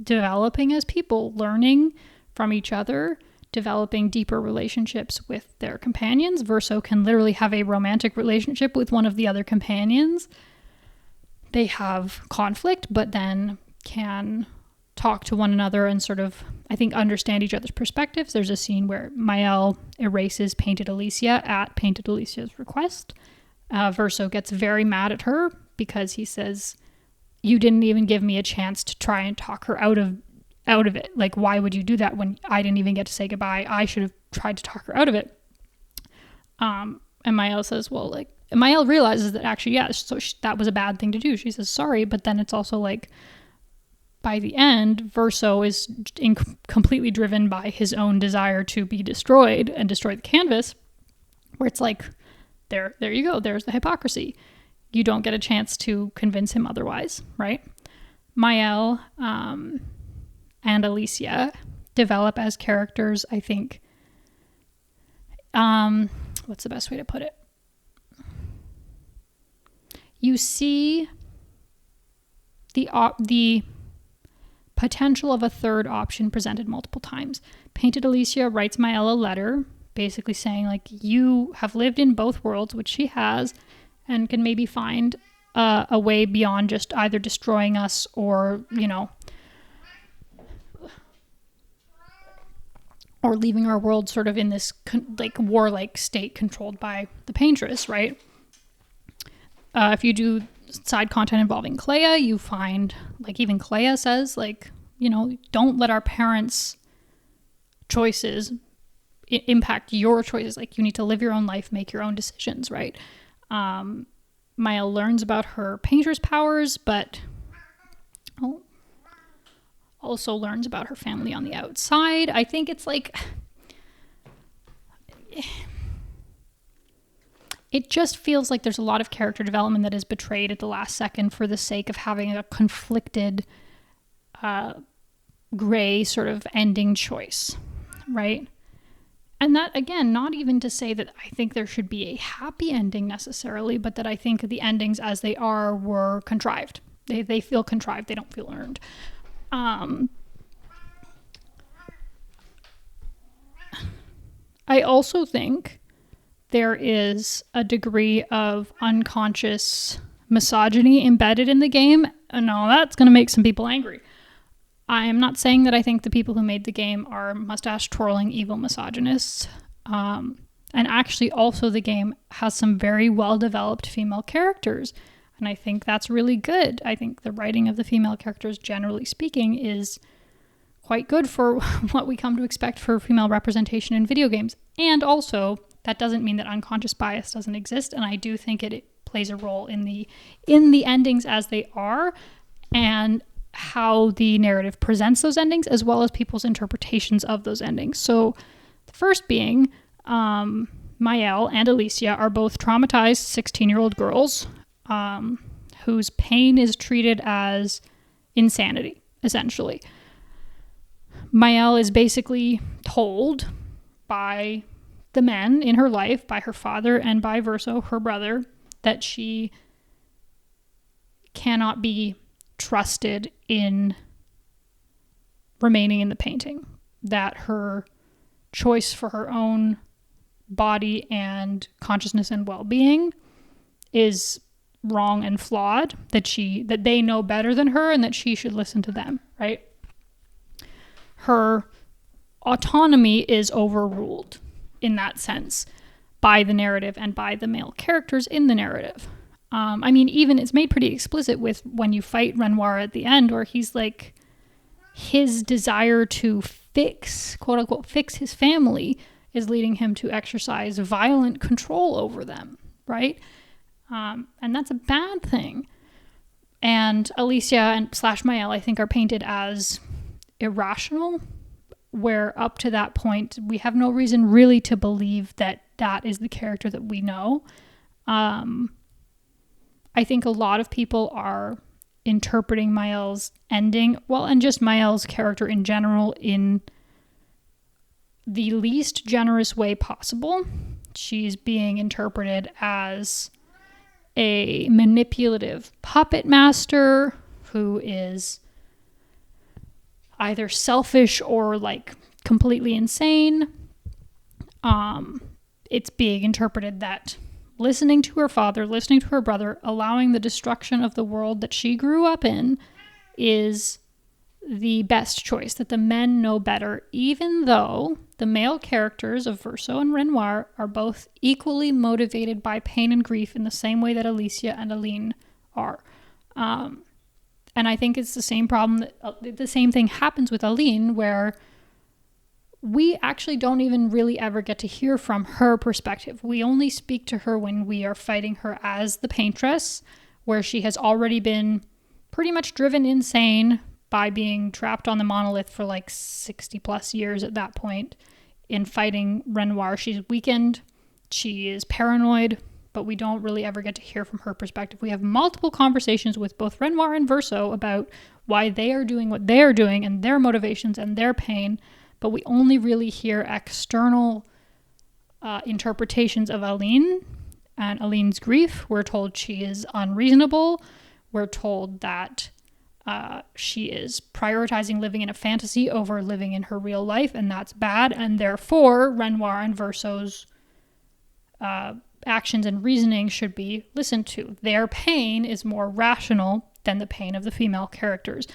developing as people, learning from each other, developing deeper relationships with their companions. Verso can literally have a romantic relationship with one of the other companions. They have conflict, but then can talk to one another and sort of, I think, understand each other's perspectives. There's a scene where Mael erases Painted Alicia at Painted Alicia's request. Verso gets very mad at her because he says, you didn't even give me a chance to try and talk her out of it. Like, why would you do that when I didn't even get to say goodbye? I should have tried to talk her out of it. And Mael says, well, like, Mael realizes that actually, yeah, so that was a bad thing to do. She says, sorry, but then it's also like, by the end, Verso is completely driven by his own desire to be destroyed and destroy the canvas, where it's like, there you go. There's the hypocrisy. You don't get a chance to convince him otherwise, right? Mael, and Alicia develop as characters, I think. What's the best way to put it? You see the potential of a third option presented multiple times. Painted Alicia writes Mael a letter, basically saying, like, you have lived in both worlds, which she has, and can maybe find a way beyond just either destroying us or, or leaving our world sort of in this warlike state controlled by the Paintress, right? If you do side content involving Clea, you find, like, even Clea says, like, don't let our parents' choices impact your choices. Like, you need to live your own life, make your own decisions, right? Mael learns about her Painter's powers, but also learns about her family on the outside. I think it's like, it just feels like there's a lot of character development that is betrayed at the last second for the sake of having a conflicted, gray sort of ending choice, right? And that, again, not even to say that I think there should be a happy ending necessarily, but that I think the endings as they are were contrived. They feel contrived. They don't feel earned. I also think there is a degree of unconscious misogyny embedded in the game. And now that's going to make some people angry. I am not saying that I think the people who made the game are mustache-twirling evil misogynists. And actually, also, the game has some very well-developed female characters. And I think that's really good. I think the writing of the female characters, generally speaking, is quite good for what we come to expect for female representation in video games. And also, that doesn't mean that unconscious bias doesn't exist. And I do think it plays a role in the endings as they are, and how the narrative presents those endings, as well as people's interpretations of those endings. So the first being, Mael and Alicia are both traumatized 16-year-old girls whose pain is treated as insanity, essentially. Mael is basically told by the men in her life, by her father and by Verso, her brother, that she cannot be trusted in remaining in the painting, that her choice for her own body and consciousness and well-being is wrong and flawed, that they know better than her and that she should listen to them, right? Her autonomy is overruled in that sense by the narrative and by the male characters in the narrative. I mean, even it's made pretty explicit with when you fight Renoir at the end, where he's like, his desire to fix, quote unquote, fix his family is leading him to exercise violent control over them, right? And that's a bad thing. And Alicia and / Mael, I think, are painted as irrational, where up to that point, we have no reason really to believe that that is the character that we know. I think a lot of people are interpreting Mael's ending, well, and just Mael's character in general, in the least generous way possible. She's being interpreted as a manipulative puppet master who is either selfish or like completely insane. It's being interpreted that listening to her father, listening to her brother, allowing the destruction of the world that she grew up in is the best choice, that the men know better, even though the male characters of Verso and Renoir are both equally motivated by pain and grief in the same way that Alicia and Aline are. And I think it's the same problem, the same thing happens with Aline, where we actually don't even really ever get to hear from her perspective. We only speak to her when we are fighting her as the paintress, where she has already been pretty much driven insane by being trapped on the monolith for like 60 plus years at that point in fighting Renoir. She's weakened, she is paranoid, but we don't really ever get to hear from her perspective. We have multiple conversations with both Renoir and Verso about why they are doing what they are doing and their motivations and their pain, but we only really hear external interpretations of Aline and Aline's grief. We're told she is unreasonable. We're told that she is prioritizing living in a fantasy over living in her real life, and that's bad, and therefore Renoir and Verso's actions and reasoning should be listened to. Their pain is more rational than the pain of the female characters.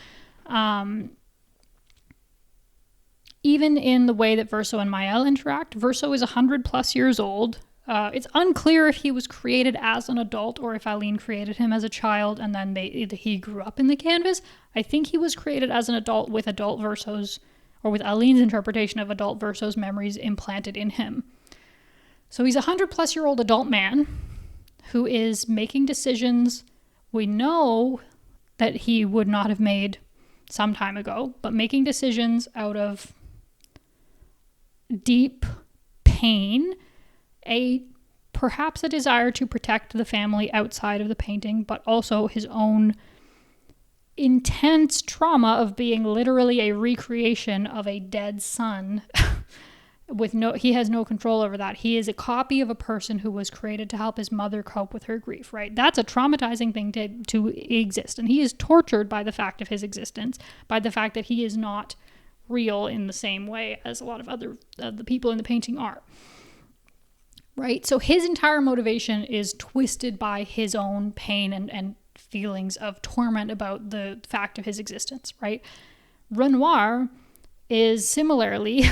Even in the way that Verso and Mael interact, Verso is 100 plus years old. It's unclear if he was created as an adult or if Aline created him as a child and then he grew up in the canvas. I think he was created as an adult with adult Verso's, or with Aline's interpretation of adult Verso's memories implanted in him. So he's a 100 plus year old adult man who is making decisions we know that he would not have made some time ago, but making decisions out of deep pain, perhaps a desire to protect the family outside of the painting, but also his own intense trauma of being literally a recreation of a dead son. He has no control over that. He is a copy of a person who was created to help his mother cope with her grief, right? That's a traumatizing thing to exist. And he is tortured by the fact of his existence, by the fact that he is not real in the same way as a lot of other the people in the painting are. Right? So his entire motivation is twisted by his own pain and feelings of torment about the fact of his existence, right? Renoir is similarly,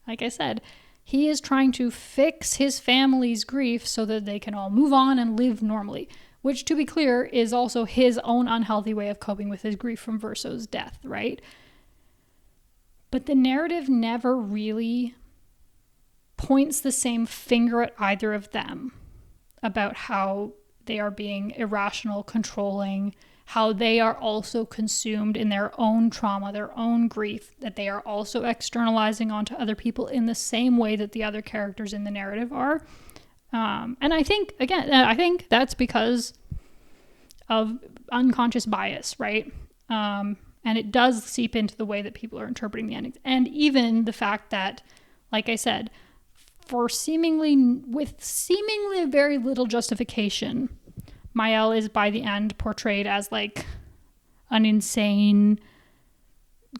like I said, he is trying to fix his family's grief so that they can all move on and live normally, which, to be clear, is also his own unhealthy way of coping with his grief from Verso's death, right? But the narrative never really points the same finger at either of them about how they are being irrational, controlling, how they are also consumed in their own trauma, their own grief, that they are also externalizing onto other people in the same way that the other characters in the narrative are. And I think that's because of unconscious bias, right? And it does seep into the way that people are interpreting the endings. And even the fact that, like I said, with seemingly very little justification, Mael is by the end portrayed as like an insane,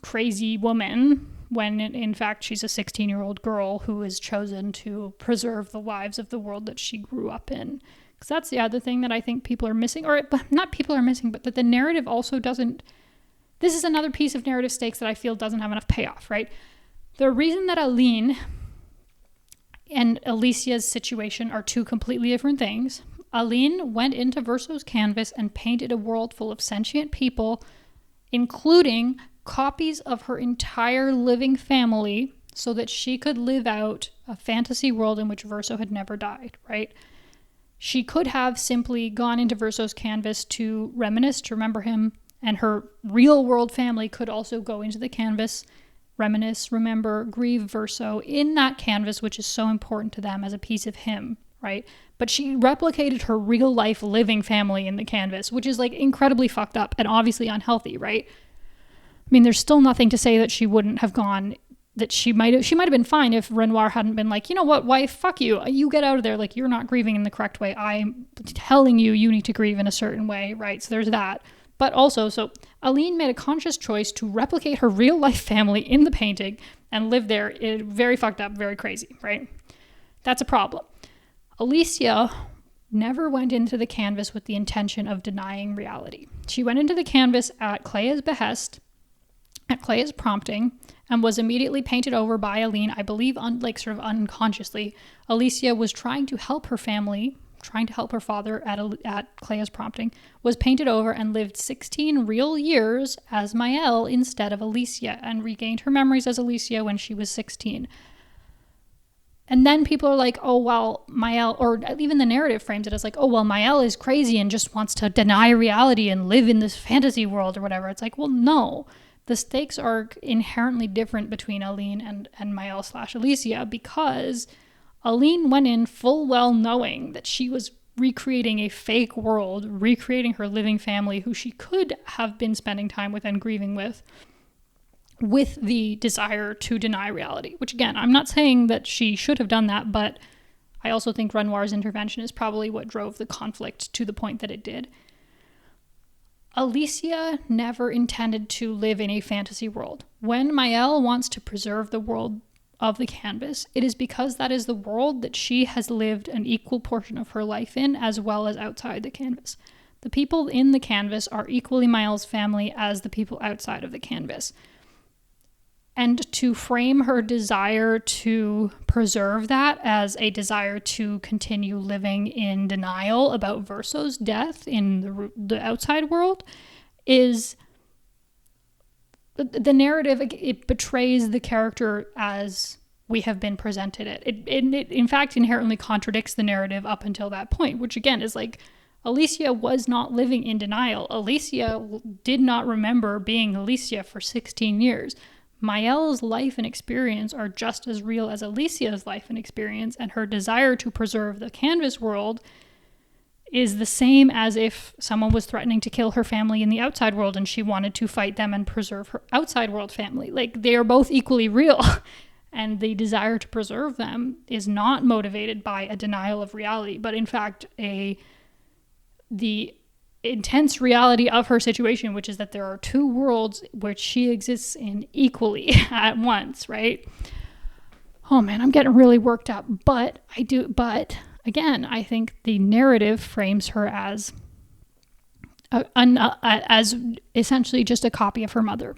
crazy woman, when in fact she's a 16-year-old girl who is chosen to preserve the lives of the world that she grew up in. Because that's the other thing that I think people are missing, or not people are missing, but that the narrative also doesn't. This is another piece of narrative stakes that I feel doesn't have enough payoff, right? The reason that Aline and Alicia's situation are two completely different things. Aline went into Verso's canvas and painted a world full of sentient people, including copies of her entire living family, so that she could live out a fantasy world in which Verso had never died, right? She could have simply gone into Verso's canvas to reminisce, to remember him, and her real world family could also go into the canvas, reminisce, remember, grieve Verso in that canvas, which is so important to them as a piece of him, right? But she replicated her real life living family in the canvas, which is like incredibly fucked up and obviously unhealthy, right? I mean, there's still nothing to say that she wouldn't have gone, that she might have been fine if Renoir hadn't been like, you know what, wife, fuck you. You get out of there. Like, you're not grieving in the correct way. I'm telling you, you need to grieve in a certain way, right? So there's that. But also, so Aline made a conscious choice to replicate her real life family in the painting and live there. Very fucked up, very crazy, right? That's a problem. Alicia never went into the canvas with the intention of denying reality. She went into the canvas at Clea's behest, at Clea's prompting, and was immediately painted over by Aline. I believe, sort of unconsciously, Alicia was trying to help her family, trying to help her father at Clea's prompting, was painted over and lived 16 real years as Maëlle instead of Alicia, and regained her memories as Alicia when she was 16. And then people are like, oh, well, Maëlle, or even the narrative frames it as like, oh, well, Maëlle is crazy and just wants to deny reality and live in this fantasy world or whatever. It's like, well, no. The stakes are inherently different between Aline and Maëlle / Alicia, because Aline went in full well knowing that she was recreating a fake world, recreating her living family who she could have been spending time with and grieving with the desire to deny reality. Which, again, I'm not saying that she should have done that, but I also think Renoir's intervention is probably what drove the conflict to the point that it did. Alicia never intended to live in a fantasy world. When Maëlle wants to preserve the world of the canvas, it is because that is the world that she has lived an equal portion of her life in, as well as outside the canvas. The people in the canvas are equally Maëlle's family as the people outside of the canvas. And to frame her desire to preserve that as a desire to continue living in denial about Verso's death in the outside world is the narrative. It betrays the character as we have been presented it. It in fact inherently contradicts the narrative up until that point, which again is like, Alicia was not living in denial. Alicia did not remember being Alicia for 16 years. Maëlle's life and experience are just as real as Alicia's life and experience, and her desire to preserve the canvas world is the same as if someone was threatening to kill her family in the outside world and she wanted to fight them and preserve her outside world family. Like, they are both equally real, and the desire to preserve them is not motivated by a denial of reality, but in fact the intense reality of her situation, which is that there are two worlds which she exists in equally at once, right? Oh man, I'm getting really worked up. But again, I think the narrative frames her as as essentially just a copy of her mother,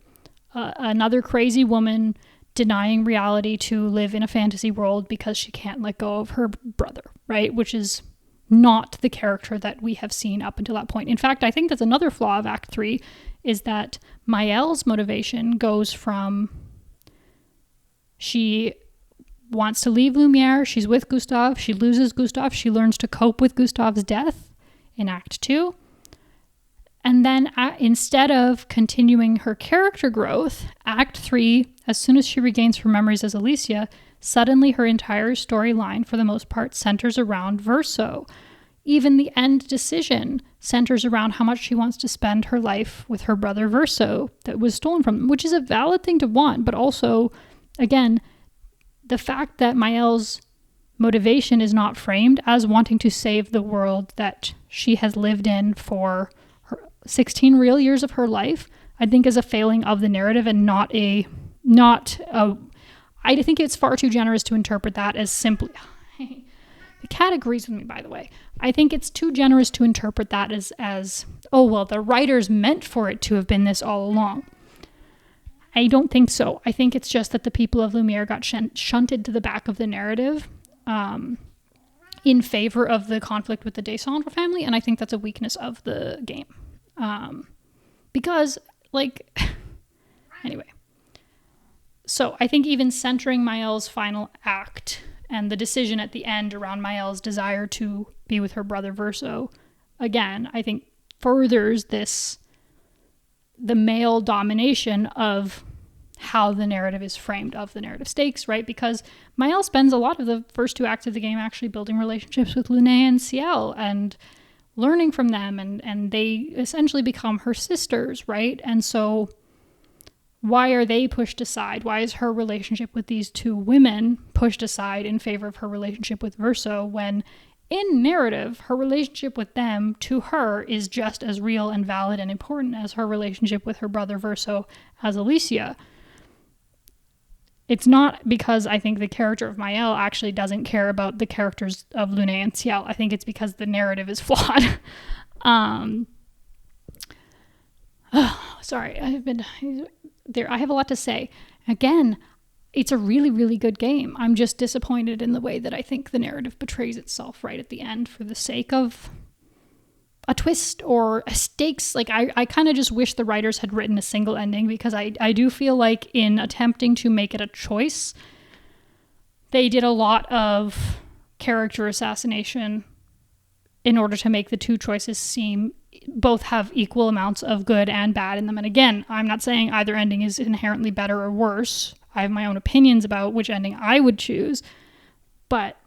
another crazy woman denying reality to live in a fantasy world because she can't let go of her brother, right? Which is not the character that we have seen up until that point. In fact, I think that's another flaw of Act 3, is that Maëlle's motivation goes from she wants to leave Lumière, she's with Gustave, she loses Gustave, she learns to cope with Gustave's death in Act 2. And then instead of continuing her character growth, Act 3, as soon as she regains her memories as Alicia, suddenly her entire storyline, for the most part, centers around Verso. Even the end decision centers around how much she wants to spend her life with her brother Verso that was stolen from them, which is a valid thing to want, but also, again, the fact that Maëlle's motivation is not framed as wanting to save the world that she has lived in for her 16 real years of her life, I think is a failing of the narrative and not a I think it's far too generous to interpret that as simply... The cat agrees with me, by the way. I think it's too generous to interpret that as oh, well, the writers meant for it to have been this all along. I don't think so. I think it's just that the people of Lumière got shunted to the back of the narrative in favor of the conflict with the Descendre family, and I think that's a weakness of the game. Because, like, anyway. So I think even centering Maelle's final act and the decision at the end around Maelle's desire to be with her brother Verso, again, I think furthers the male domination of how the narrative is framed, of the narrative stakes, right? Because Maelle spends a lot of the first 2 acts of the game actually building relationships with Lune and Ciel and learning from them, and they essentially become her sisters, right? And so why are they pushed aside? Why is her relationship with these 2 women pushed aside in favor of her relationship with Verso, when in narrative, her relationship with them, to her, is just as real and valid and important as her relationship with her brother Verso as Alicia? It's not because I think the character of Maelle actually doesn't care about the characters of Lune and Ciel. I think it's because the narrative is flawed. Sorry, I have a lot to say. Again, it's a really, really good game. I'm just disappointed in the way that I think the narrative betrays itself right at the end for the sake of a twist or a stakes. Like, I kind of just wish the writers had written a single ending, because I do feel like in attempting to make it a choice, they did a lot of character assassination in order to make the 2 choices seem both have equal amounts of good and bad in them. And again, I'm not saying either ending is inherently better or worse. I have my own opinions about which ending I would choose. But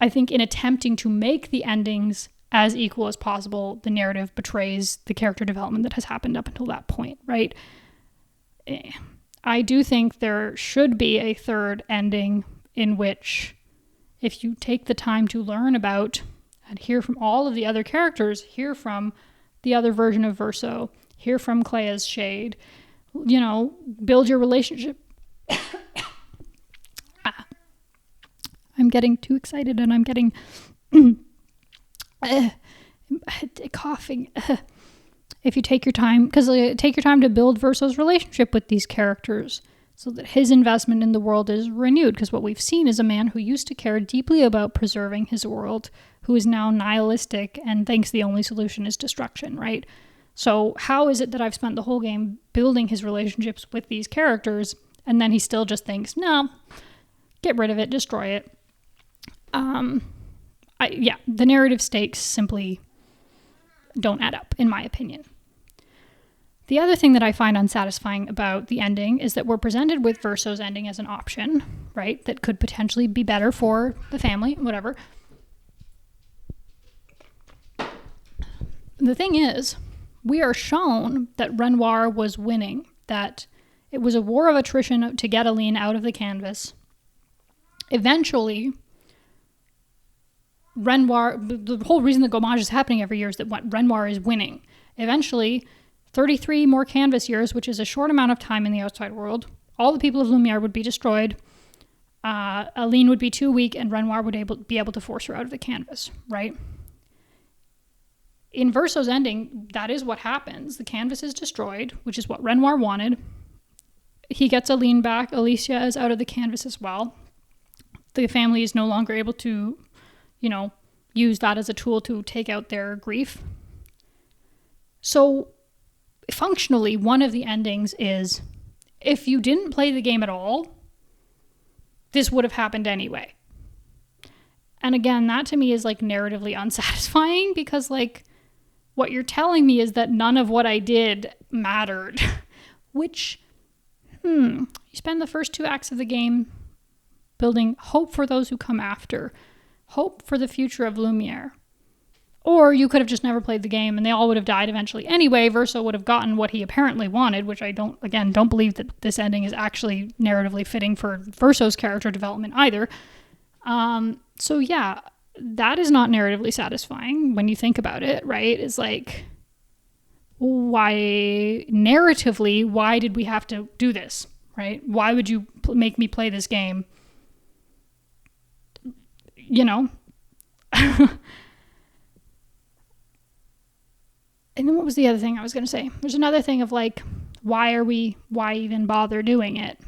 I think in attempting to make the endings as equal as possible, the narrative betrays the character development that has happened up until that point, right? I do think there should be a third ending in which, if you take the time to learn about and hear from all of the other characters, hear from the other version of Verso, hear from Clea's Shade, build your relationship. I'm getting too excited and I'm getting coughing. If you take your time, take your time to build Verso's relationship with these characters so that his investment in the world is renewed. Because what we've seen is a man who used to care deeply about preserving his world, who is now nihilistic and thinks the only solution is destruction, right? So how is it that I've spent the whole game building his relationships with these characters, and then he still just thinks, no, get rid of it, destroy it? The narrative stakes simply don't add up, in my opinion. The other thing that I find unsatisfying about the ending is that we're presented with Verso's ending as an option, right? That could potentially be better for the family, whatever. The thing is, we are shown that Renoir was winning, that it was a war of attrition to get Aline out of the canvas. Eventually, Renoir, the whole reason that Gommage is happening every year is that Renoir is winning. Eventually, 33 more canvas years, which is a short amount of time in the outside world, all the people of Lumiere would be destroyed. Aline would be too weak, and Renoir would be able to force her out of the canvas, right? In Verso's ending, that is what happens. The canvas is destroyed, which is what Renoir wanted. He gets Aline back. Alicia is out of the canvas as well. The family is no longer able to, use that as a tool to take out their grief. So, functionally, one of the endings is, if you didn't play the game at all, this would have happened anyway. And again, that to me is narratively unsatisfying, because what you're telling me is that none of what I did mattered, which, you spend the first 2 acts of the game building hope for those who come after, hope for the future of Lumiere. Or you could have just never played the game and they all would have died eventually anyway. Verso would have gotten what he apparently wanted, which I don't believe that this ending is actually narratively fitting for Verso's character development either. So yeah, that is not narratively satisfying when you think about it, right? It's why did we have to do this, right? Why would you make me play this game? And then what was the other thing I was going to say? There's another thing of why even bother doing it?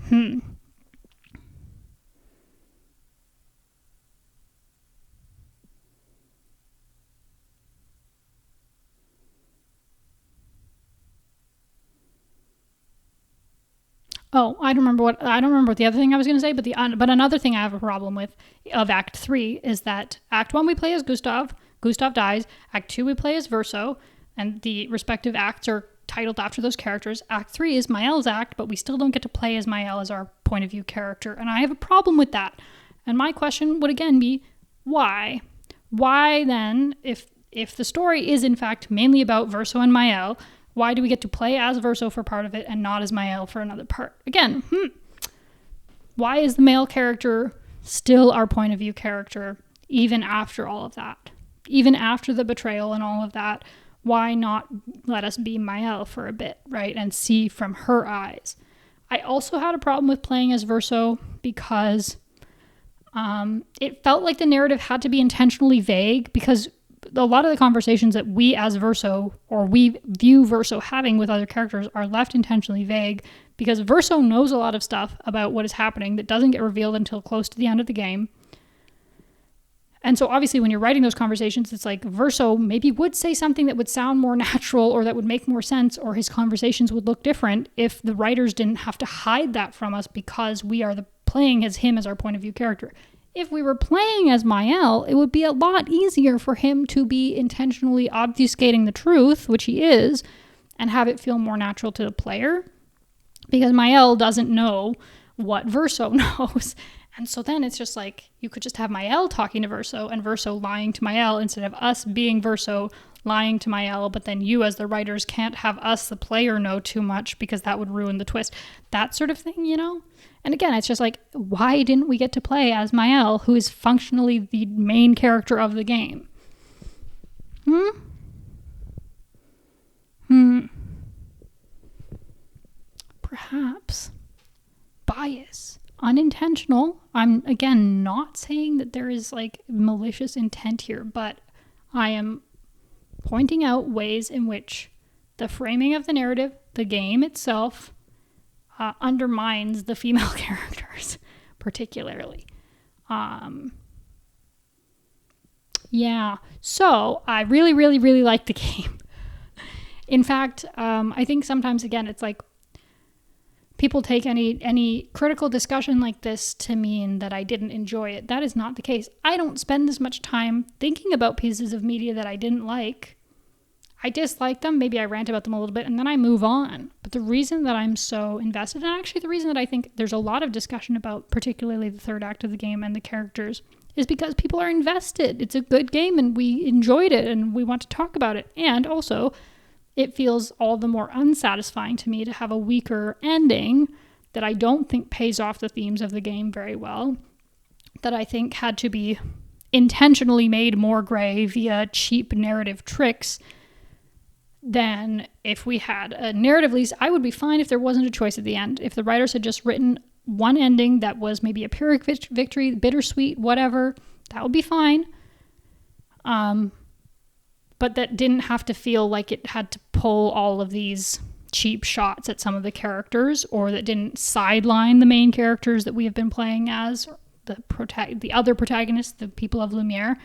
Oh, I don't remember what the other thing I was going to say, but another thing I have a problem with of Act 3 is that Act 1 we play as Gustav. Gustav dies. Act 2 we play as Verso, and the respective acts are titled after those characters. Act 3 is Mael's act, but we still don't get to play as Mael as our point of view character, and I have a problem with that. And my question would again be, why? Why then, if the story is in fact mainly about Verso and Mael, why do we get to play as Verso for part of it and not as Mael for another part? Again, why is the male character still our point of view character even after all of that? Even after the betrayal and all of that, why not let us be Mael for a bit, right? And see from her eyes. I also had a problem with playing as Verso because it felt like the narrative had to be intentionally vague, because a lot of the conversations that we as Verso, or we view Verso having with other characters, are left intentionally vague because Verso knows a lot of stuff about what is happening that doesn't get revealed until close to the end of the game. And so obviously when you're writing those conversations, it's like Verso maybe would say something that would sound more natural or that would make more sense, or his conversations would look different if the writers didn't have to hide that from us because we are playing as him as our point of view character. If we were playing as Mael, it would be a lot easier for him to be intentionally obfuscating the truth, which he is, and have it feel more natural to the player, because Mael doesn't know what Verso knows. And so then it's just like, you could just have Mael talking to Verso and Verso lying to Mael instead of us being Verso lying to Mael, but then you as the writers can't have us, the player, know too much because that would ruin the twist. That sort of thing, you know? And again, it's just like, why didn't we get to play as Mael, who is functionally the main character of the game? Perhaps bias. Unintentional. I'm, again, not saying that there is like malicious intent here, but I am pointing out ways in which the framing of the narrative, the game itself, undermines the female characters, particularly. Yeah, so I really, really, really like the game. In fact, I think sometimes, again, it's like people take any critical discussion like this to mean that I didn't enjoy it. That is not the case. I don't spend as much time thinking about pieces of media that I didn't like. I dislike them, maybe I rant about them a little bit, and then I move on. But the reason that I'm so invested, and actually the reason that I think there's a lot of discussion about particularly the third act of the game and the characters, is because people are invested. It's a good game and we enjoyed it and we want to talk about it. And also, it feels all the more unsatisfying to me to have a weaker ending that I don't think pays off the themes of the game very well, that I think had to be intentionally made more gray via cheap narrative tricks, than if we had a narrative lease. I would be fine if there wasn't a choice at the end. If the writers had just written one ending that was maybe a Pyrrhic victory, bittersweet, whatever, that would be fine. But that didn't have to feel like it had to pull all of these cheap shots at some of the characters, or that didn't sideline the main characters that we have been playing as, the other protagonists, the people of Lumiere.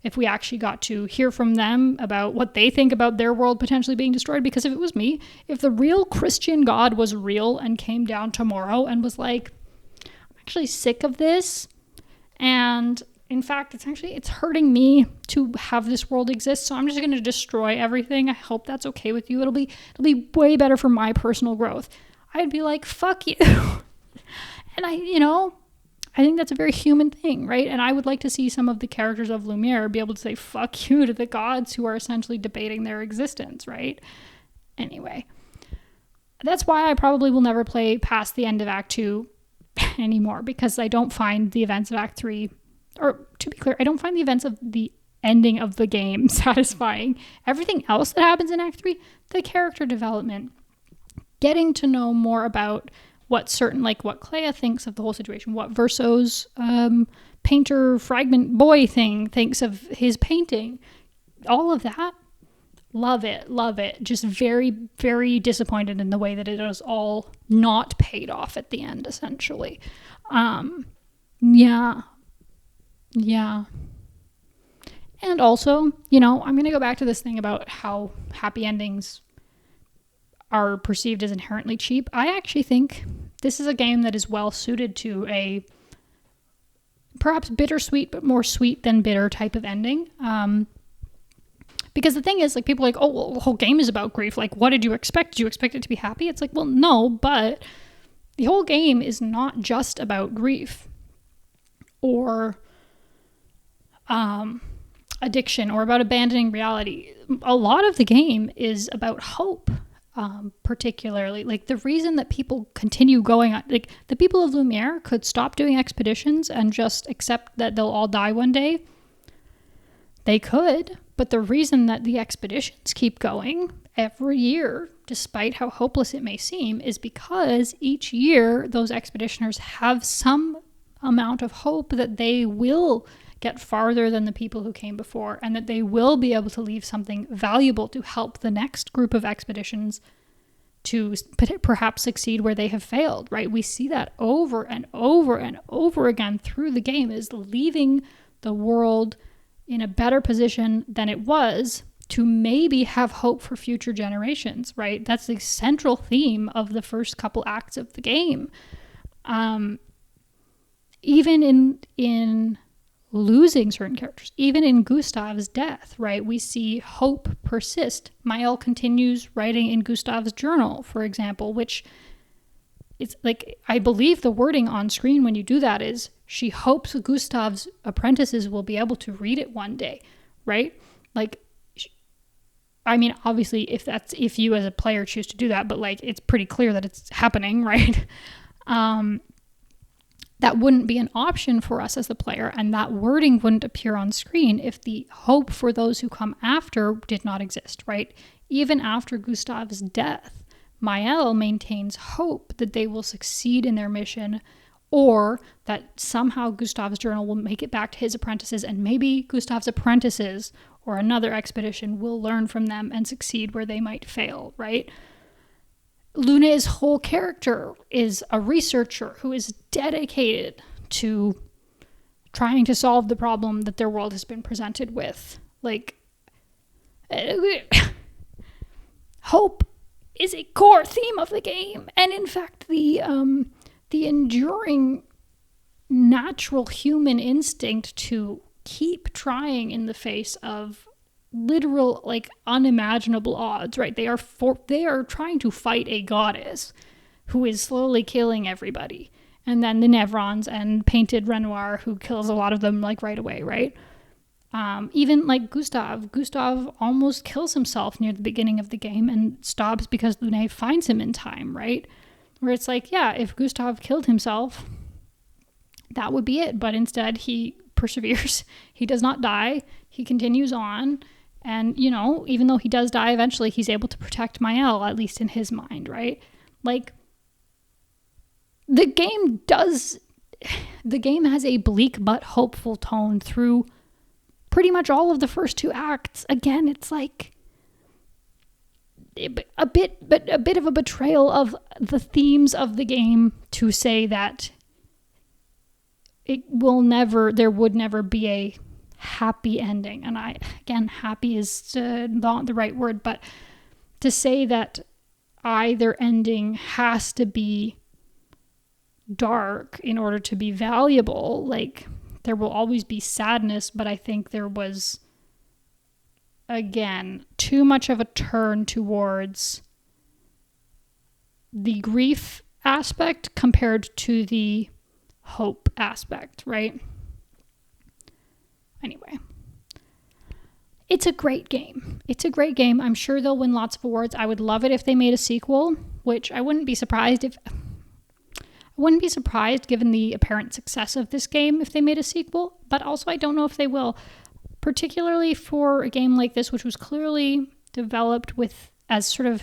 If we actually got to hear from them about what they think about their world potentially being destroyed. Because if it was me, if the real Christian God was real and came down tomorrow and was like, I'm actually sick of this, and in fact, it's hurting me to have this world exist, so I'm just going to destroy everything. I hope that's okay with you. It'll be way better for my personal growth. I'd be like, fuck you. And I think that's a very human thing, right? And I would like to see some of the characters of Lumiere be able to say fuck you to the gods who are essentially debating their existence, right? Anyway, that's why I probably will never play past the end of Act 2 anymore, because I don't find the events of Act 3, or to be clear, I don't find the events of the ending of the game satisfying. Everything else that happens in Act 3, the character development, getting to know more about what Clea thinks of the whole situation, what Verso's painter fragment boy thing thinks of his painting, all of that, love it. Just very, very disappointed in the way that it was all not paid off at the end, essentially. Yeah. And also, I'm going to go back to this thing about how happy endings are perceived as inherently cheap. I actually think this is a game that is well suited to a perhaps bittersweet, but more sweet than bitter type of ending. Because the thing is, like, people are like, oh, well, the whole game is about grief. Like, what did you expect? Did you expect it to be happy? It's like, well, no, but the whole game is not just about grief or addiction or about abandoning reality. A lot of the game is about hope, particularly. Like, the reason that people continue going on, like, the people of Lumiere could stop doing expeditions and just accept that they'll all die one day. They could, but the reason that the expeditions keep going every year, despite how hopeless it may seem, is because each year those expeditioners have some amount of hope that they will get farther than the people who came before, and that they will be able to leave something valuable to help the next group of expeditions to perhaps succeed where they have failed, right? We see that over and over and over again through the game, is leaving the world in a better position than it was to maybe have hope for future generations, right? That's the central theme of the first couple acts of the game. Even in losing certain characters, even in Gustav's death, right? We see hope persist. Maëlle continues writing in Gustav's journal, for example, which it's like, I believe the wording on screen when you do that is she hopes Gustav's apprentices will be able to read it one day, right? Like, I mean, obviously, if you as a player choose to do that, but like, it's pretty clear that it's happening, right? That wouldn't be an option for us as the player, and that wording wouldn't appear on screen if the hope for those who come after did not exist, right? Even after Gustav's death, Maëlle maintains hope that they will succeed in their mission, or that somehow Gustav's journal will make it back to his apprentices, and maybe Gustav's apprentices or another expedition will learn from them and succeed where they might fail, right? Luna's whole character is a researcher who is dedicated to trying to solve the problem that their world has been presented with. Like, hope is a core theme of the game, and in fact, the enduring natural human instinct to keep trying in the face of literal, like, unimaginable odds, right? They are trying to fight a goddess who is slowly killing everybody, and then the Nevrons and Painted Renoir, who kills a lot of them, like, right away, right? Even like Gustav almost kills himself near the beginning of the game and stops because Lune finds him in time, right? Where it's like, yeah, if Gustav killed himself, that would be it. But instead he perseveres. He does not die. He continues on. And, you know, even though he does die eventually, he's able to protect Maëlle, at least in his mind, right? Like, the game has a bleak but hopeful tone through pretty much all of the first two acts. Again, it's like a bit of a betrayal of the themes of the game to say that there would never be a happy ending. And happy is not the right word, but to say that either ending has to be dark in order to be valuable, like, there will always be sadness, but I think there was, again, too much of a turn towards the grief aspect compared to the hope aspect, right? Anyway, it's a great game. I'm sure they'll win lots of awards. I would love it if they made a sequel, which I wouldn't be surprised given the apparent success of this game if they made a sequel, but also I don't know if they will, particularly for a game like this, which was clearly developed with as sort of,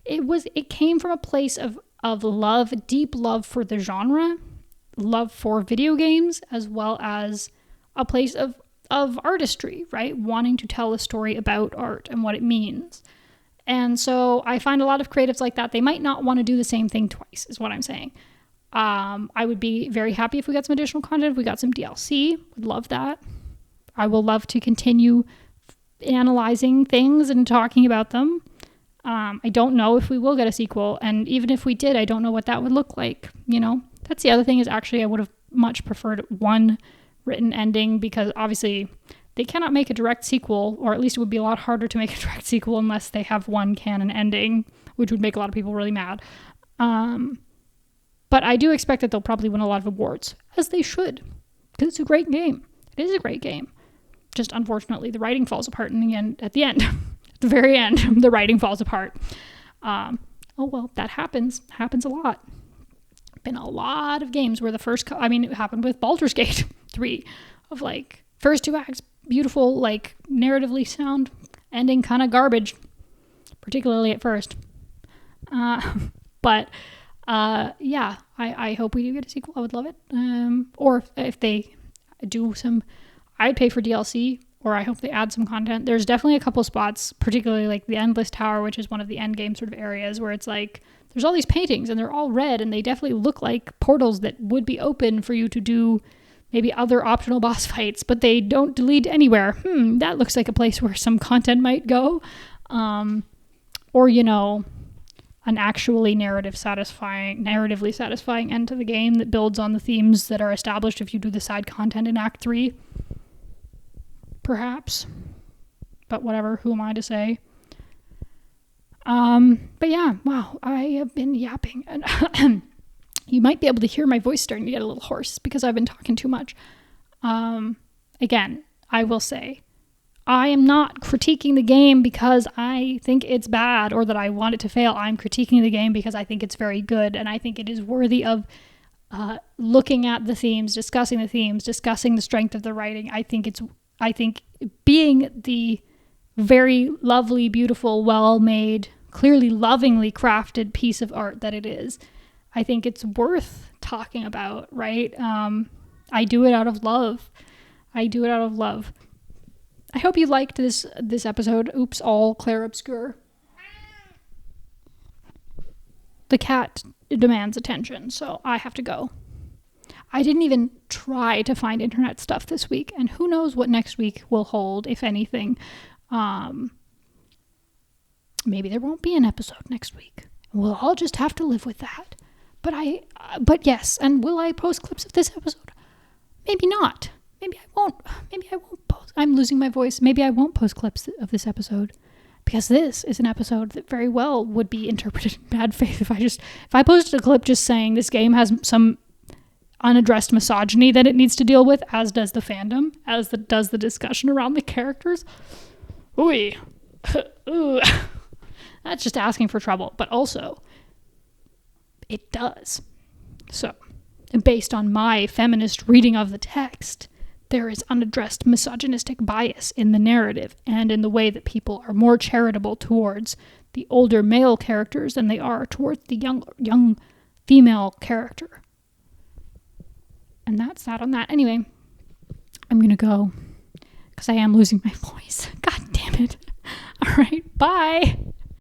it came from a place of love, deep love for the genre, love for video games, as well as a place of artistry, right? Wanting to tell a story about art and what it means. And so I find a lot of creatives like that, they might not want to do the same thing twice, is what I'm saying. I would be very happy if we got some additional content, if we got some DLC, would love that. I will love to continue analyzing things and talking about them. I don't know if we will get a sequel. And even if we did, I don't know what that would look like. You know, that's the other thing is actually I would have much preferred one written ending, because obviously they cannot make a direct sequel, or at least it would be a lot harder to make a direct sequel unless they have one canon ending, which would make a lot of people really mad. But I do expect that they'll probably win a lot of awards, as they should, because it's a great game. It is a great game. Just unfortunately, the writing falls apart in the end. At the end, at the very end, the writing falls apart. Oh well, that happens. Happens a lot. Been a lot of games where it happened with Baldur's Gate 3, of like first 2 acts beautiful, like narratively sound, ending kind of garbage, particularly at first. But I hope we do get a sequel. I would love it. Or if they do I'd pay for DLC, or I hope they add some content. There's definitely a couple spots, particularly like the Endless Tower, which is one of the end game sort of areas, where it's like there's all these paintings and they're all red and they definitely look like portals that would be open for you to do maybe other optional boss fights, but they don't lead anywhere. That looks like a place where some content might go. Or, you know, an actually narratively satisfying end to the game that builds on the themes that are established if you do the side content in Act 3. Perhaps. But whatever, who am I to say? But yeah, wow, I have been yapping. And you might be able to hear my voice starting to get a little hoarse because I've been talking too much. Again, I will say, I am not critiquing the game because I think it's bad or that I want it to fail. I'm critiquing the game because I think it's very good, and I think it is worthy of looking at the themes, discussing the strength of the writing. I think being the very lovely, beautiful, well-made, clearly lovingly crafted piece of art that it is, I think it's worth talking about, right? I do it out of love. I hope you liked this episode. Oops, all clair obscur. The cat demands attention, so I have to go. I didn't even try to find internet stuff this week, and who knows what next week will hold, if anything. Maybe there won't be an episode next week. We'll all just have to live with that. But yes, and will I post clips of this episode? Maybe not. Maybe I won't post. I'm losing my voice. Maybe I won't post clips of this episode, because this is an episode that very well would be interpreted in bad faith if I posted a clip just saying this game has some unaddressed misogyny that it needs to deal with, as does the fandom, does the discussion around the characters. Ooh. That's just asking for trouble, but also it does. So, based on my feminist reading of the text, there is unaddressed misogynistic bias in the narrative and in the way that people are more charitable towards the older male characters than they are towards the young female character. And that's that on that. Anyway, I'm going to go because I am losing my voice. God damn it. All right, bye.